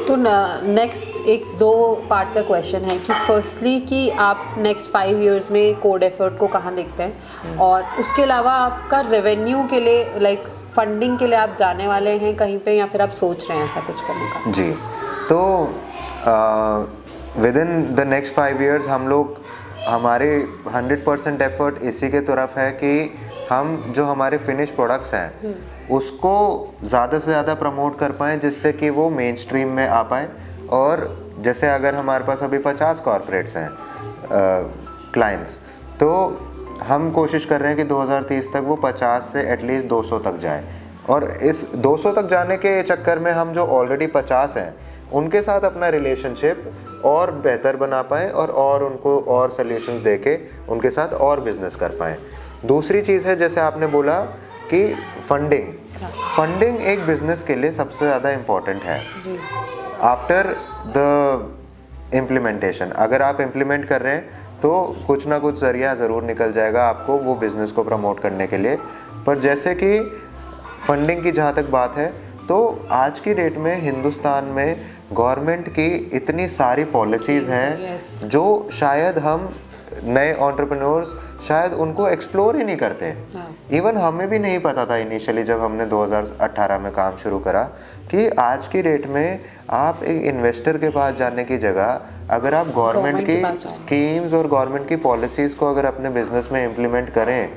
तो नेक्स्ट एक दो पार्ट का क्वेश्चन है कि फर्स्टली कि आप नेक्स्ट 5 इयर्स में कोड एफर्ट को कहाँ देखते हैं, और उसके अलावा आपका रेवेन्यू के लिए लाइक फंडिंग के लिए आप जाने वाले हैं कहीं पे, या फिर आप सोच रहे हैं ऐसा कुछ करने का? जी, तो with in the next 5 years हम लोग, हमारे 100% एफर्ट इसी के तरफ है कि हम जो हमारे फिनिश प्रोडक्ट्स हैं उसको ज़्यादा से ज़्यादा प्रमोट कर पाएँ, जिससे कि वो मेन स्ट्रीम में आ पाएँ। और जैसे अगर हमारे पास अभी 50 कॉर्पोरेट्स हैं क्लाइंट्स, तो हम कोशिश कर रहे हैं कि 2030 तक वो 50 से एटलीस्ट 200 तक जाए, और इस 200 तक जाने के चक्कर में हम जो ऑलरेडी 50 हैं उनके साथ अपना रिलेशनशिप और बेहतर बना पाएँ, और उनको और सॉल्यूशंस देके उनके साथ और बिजनेस कर पाएँ। दूसरी चीज़ है, जैसे आपने बोला कि फंडिंग एक बिजनेस के लिए सबसे ज़्यादा इम्पोर्टेंट है आफ्टर द इम्प्लीमेंटेशन। अगर आप इम्प्लीमेंट कर रहे हैं तो कुछ ना कुछ ज़रिया ज़रूर निकल जाएगा आपको वो बिज़नेस को प्रमोट करने के लिए। पर जैसे कि फंडिंग की जहाँ तक बात है, तो आज की डेट में हिंदुस्तान में गवर्नमेंट की इतनी सारी पॉलिसीज़ हैं जो शायद हम नए एंटरप्रेन्योर्स शायद उनको एक्सप्लोर ही नहीं करते। इवन हमें भी नहीं पता था इनिशियली जब हमने 2018 में काम शुरू करा कि आज की डेट में आप एक इन्वेस्टर के पास जाने की जगह अगर आप गवर्नमेंट की स्कीम्स और गवर्नमेंट की पॉलिसीज़ को अगर अपने बिजनेस में इम्प्लीमेंट करें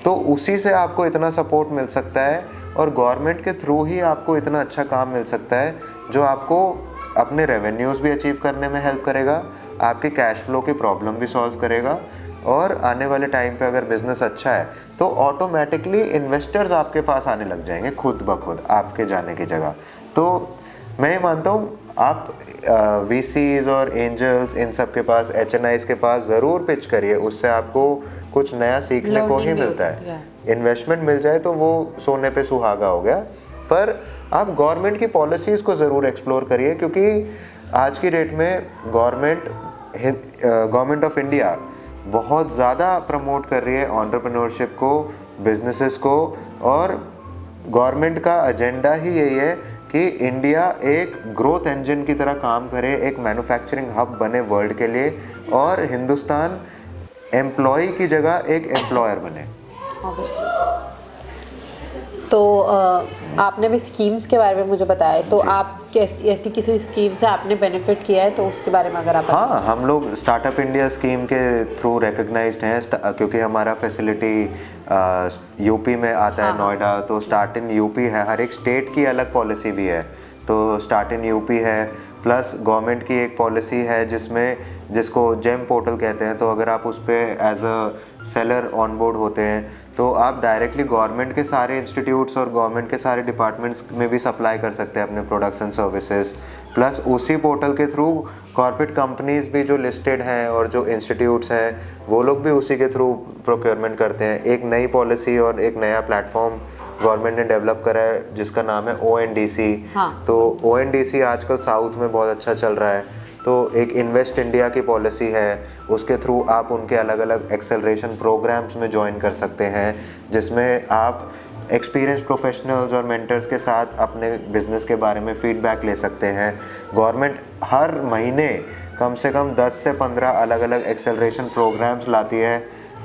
तो उसी से आपको इतना सपोर्ट मिल सकता है, और गवर्नमेंट के थ्रू ही आपको इतना अच्छा काम मिल सकता है जो आपको अपने रेवेन्यूज़ भी अचीव करने में हेल्प करेगा, आपके कैश फ्लो की प्रॉब्लम भी सॉल्व करेगा, और आने वाले टाइम पे अगर बिज़नेस अच्छा है तो ऑटोमेटिकली इन्वेस्टर्स आपके पास आने लग जाएंगे खुद ब खुद आपके जाने की जगह। तो मैं ये मानता हूँ आप VCs और एंजल्स इन सब के पास, HNIs के पास ज़रूर पिच करिए, उससे आपको कुछ नया सीखने को ही मिलता है। इन्वेस्टमेंट मिल जाए तो वो सोने पे सुहागा हो गया, पर आप गवर्नमेंट की पॉलिसीज़ को ज़रूर एक्सप्लोर करिए, क्योंकि आज की डेट में गवर्नमेंट ऑफ इंडिया बहुत ज़्यादा प्रमोट कर रही है एंटरप्रेन्योरशिप को, बिजनेसेस को, और गवर्नमेंट का एजेंडा ही यही है कि इंडिया एक ग्रोथ इंजन की तरह काम करे, एक मैन्युफैक्चरिंग हब बने वर्ल्ड के लिए, और हिंदुस्तान एम्प्लॉय की जगह एक एम्प्लॉयर बने। तो आपने भी स्कीम्स के बारे में मुझे बताया, तो आप ऐसी किसी स्कीम से आपने बेनिफिट किया है तो उसके बारे में अगर आप हाँ, हम लोग स्टार्टअप इंडिया स्कीम के थ्रू रिकग्नाइज्ड हैं, क्योंकि हमारा फैसिलिटी यूपी में आता है, नोएडा, तो स्टार्ट इन यूपी है। हर एक स्टेट की अलग पॉलिसी भी है, तो स्टार्ट इन यूपी है, प्लस गवर्नमेंट की एक पॉलिसी है जिसको जेम पोर्टल कहते हैं, तो अगर आप उस पर as a seller on board होते हैं तो आप डायरेक्टली गवर्नमेंट के सारे इंस्टीट्यूट्स और गवर्नमेंट के सारे डिपार्टमेंट्स में भी सप्लाई कर सकते हैं अपने प्रोडक्ट्स एंड सर्विसेज। प्लस उसी पोर्टल के थ्रू कॉर्पोरेट कंपनीज भी जो लिस्टेड हैं और जो इंस्टीट्यूट्स हैं वो लोग भी उसी के थ्रू प्रोक्योरमेंट करते हैं। एक नई पॉलिसी और एक नया प्लेटफॉर्म गवर्नमेंट ने डेवलप करा है जिसका नाम है ONDC। तो ONDC आजकल साउथ में बहुत अच्छा चल रहा है। तो एक इन्वेस्ट इंडिया की पॉलिसी है, उसके थ्रू आप उनके अलग अलग एक्सेलरेशन प्रोग्राम्स में ज्वाइन कर सकते हैं जिसमें आप एक्सपीरियंस प्रोफेशनल्स और मेंटर्स के साथ अपने बिजनेस के बारे में फीडबैक ले सकते हैं। गवर्नमेंट हर महीने कम से कम 10 से 15 अलग अलग एक्सेलरेशन प्रोग्राम्स लाती है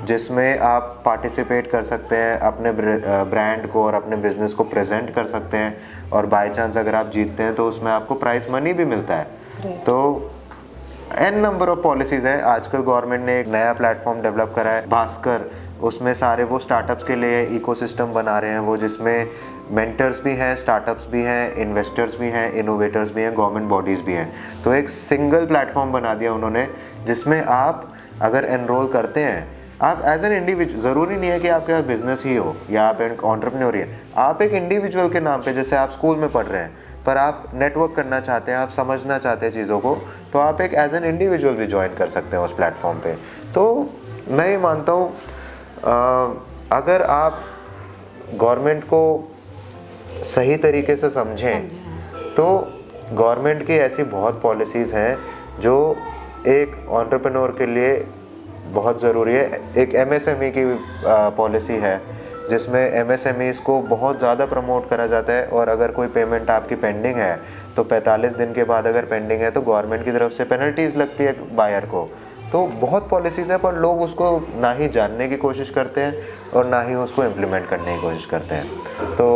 जिसमें आप पार्टिसिपेट कर सकते हैं, अपने ब्रांड को और अपने बिजनेस को प्रेजेंट कर सकते हैं और बाय चांस अगर आप जीतते हैं तो उसमें आपको प्राइज मनी भी मिलता है। तो एन नंबर ऑफ पॉलिसीज़ है। आजकल गवर्नमेंट ने एक नया प्लेटफॉर्म डेवलप करा है भास्कर, उसमें सारे वो स्टार्टअप्स के लिए इकोसिस्टम बना रहे हैं वो, जिसमें मेंटर्स भी हैं, स्टार्टअप्स भी हैं, इन्वेस्टर्स भी हैं, इनोवेटर्स भी हैं, गवर्नमेंट बॉडीज़ भी हैं। तो एक सिंगल प्लेटफॉर्म बना दिया उन्होंने जिसमें आप अगर एनरोल करते हैं, आप एज एन इंडिविजुअल, ज़रूरी नहीं है कि आपके पास बिजनेस ही हो या आप एक एंटरप्रेन्योर ही हैं, आप एक इंडिविजुअल के नाम पे, जैसे आप स्कूल में पढ़ रहे हैं पर आप नेटवर्क करना चाहते हैं, आप समझना चाहते हैं चीज़ों को, तो आप एक एज एन इंडिविजुअल भी ज्वाइन कर सकते हैं उस प्लेटफॉर्म पे। तो मैं ये मानता हूँ अगर आप गवर्नमेंट को सही तरीके से समझें तो गवर्नमेंट की ऐसी बहुत पॉलिसीज़ हैं जो एक एंटरप्रेन्योर के लिए बहुत ज़रूरी है। एक MSME की पॉलिसी है जिसमें MSMEs को बहुत ज़्यादा प्रमोट करा जाता है और अगर कोई पेमेंट आपकी पेंडिंग है तो 45 दिन के बाद अगर पेंडिंग है तो गवर्नमेंट की तरफ से पेनल्टीज़ लगती है बायर को। तो बहुत पॉलिसीज़ है पर लोग उसको ना ही जानने की कोशिश करते हैं और ना ही उसको इम्प्लीमेंट करने की कोशिश करते हैं। तो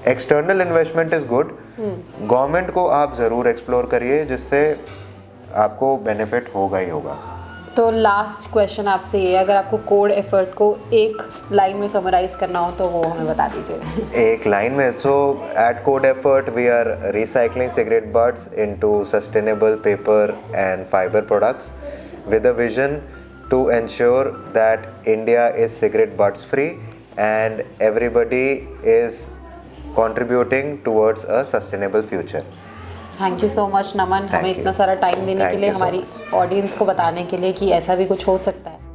external investment is good, government को आप ज़रूर एक्सप्लोर करिए जिससे आपको बेनिफिट होगा ही होगा। तो लास्ट क्वेश्चन आपसे ये, अगर आपको कोड एफर्ट को एक लाइन में समराइज करना हो तो वो हमें बता दीजिए। एक लाइन में, so at Code Effort we are recycling cigarette butts into sustainable paper and fibre products with a vision to ensure that India is cigarette butts free and everybody is contributing towards a sustainable future. Thank you so much Naman, हमें इतना सारा time देने के लिए, हमारी audience को बताने के लिए कि ऐसा भी कुछ हो सकता है।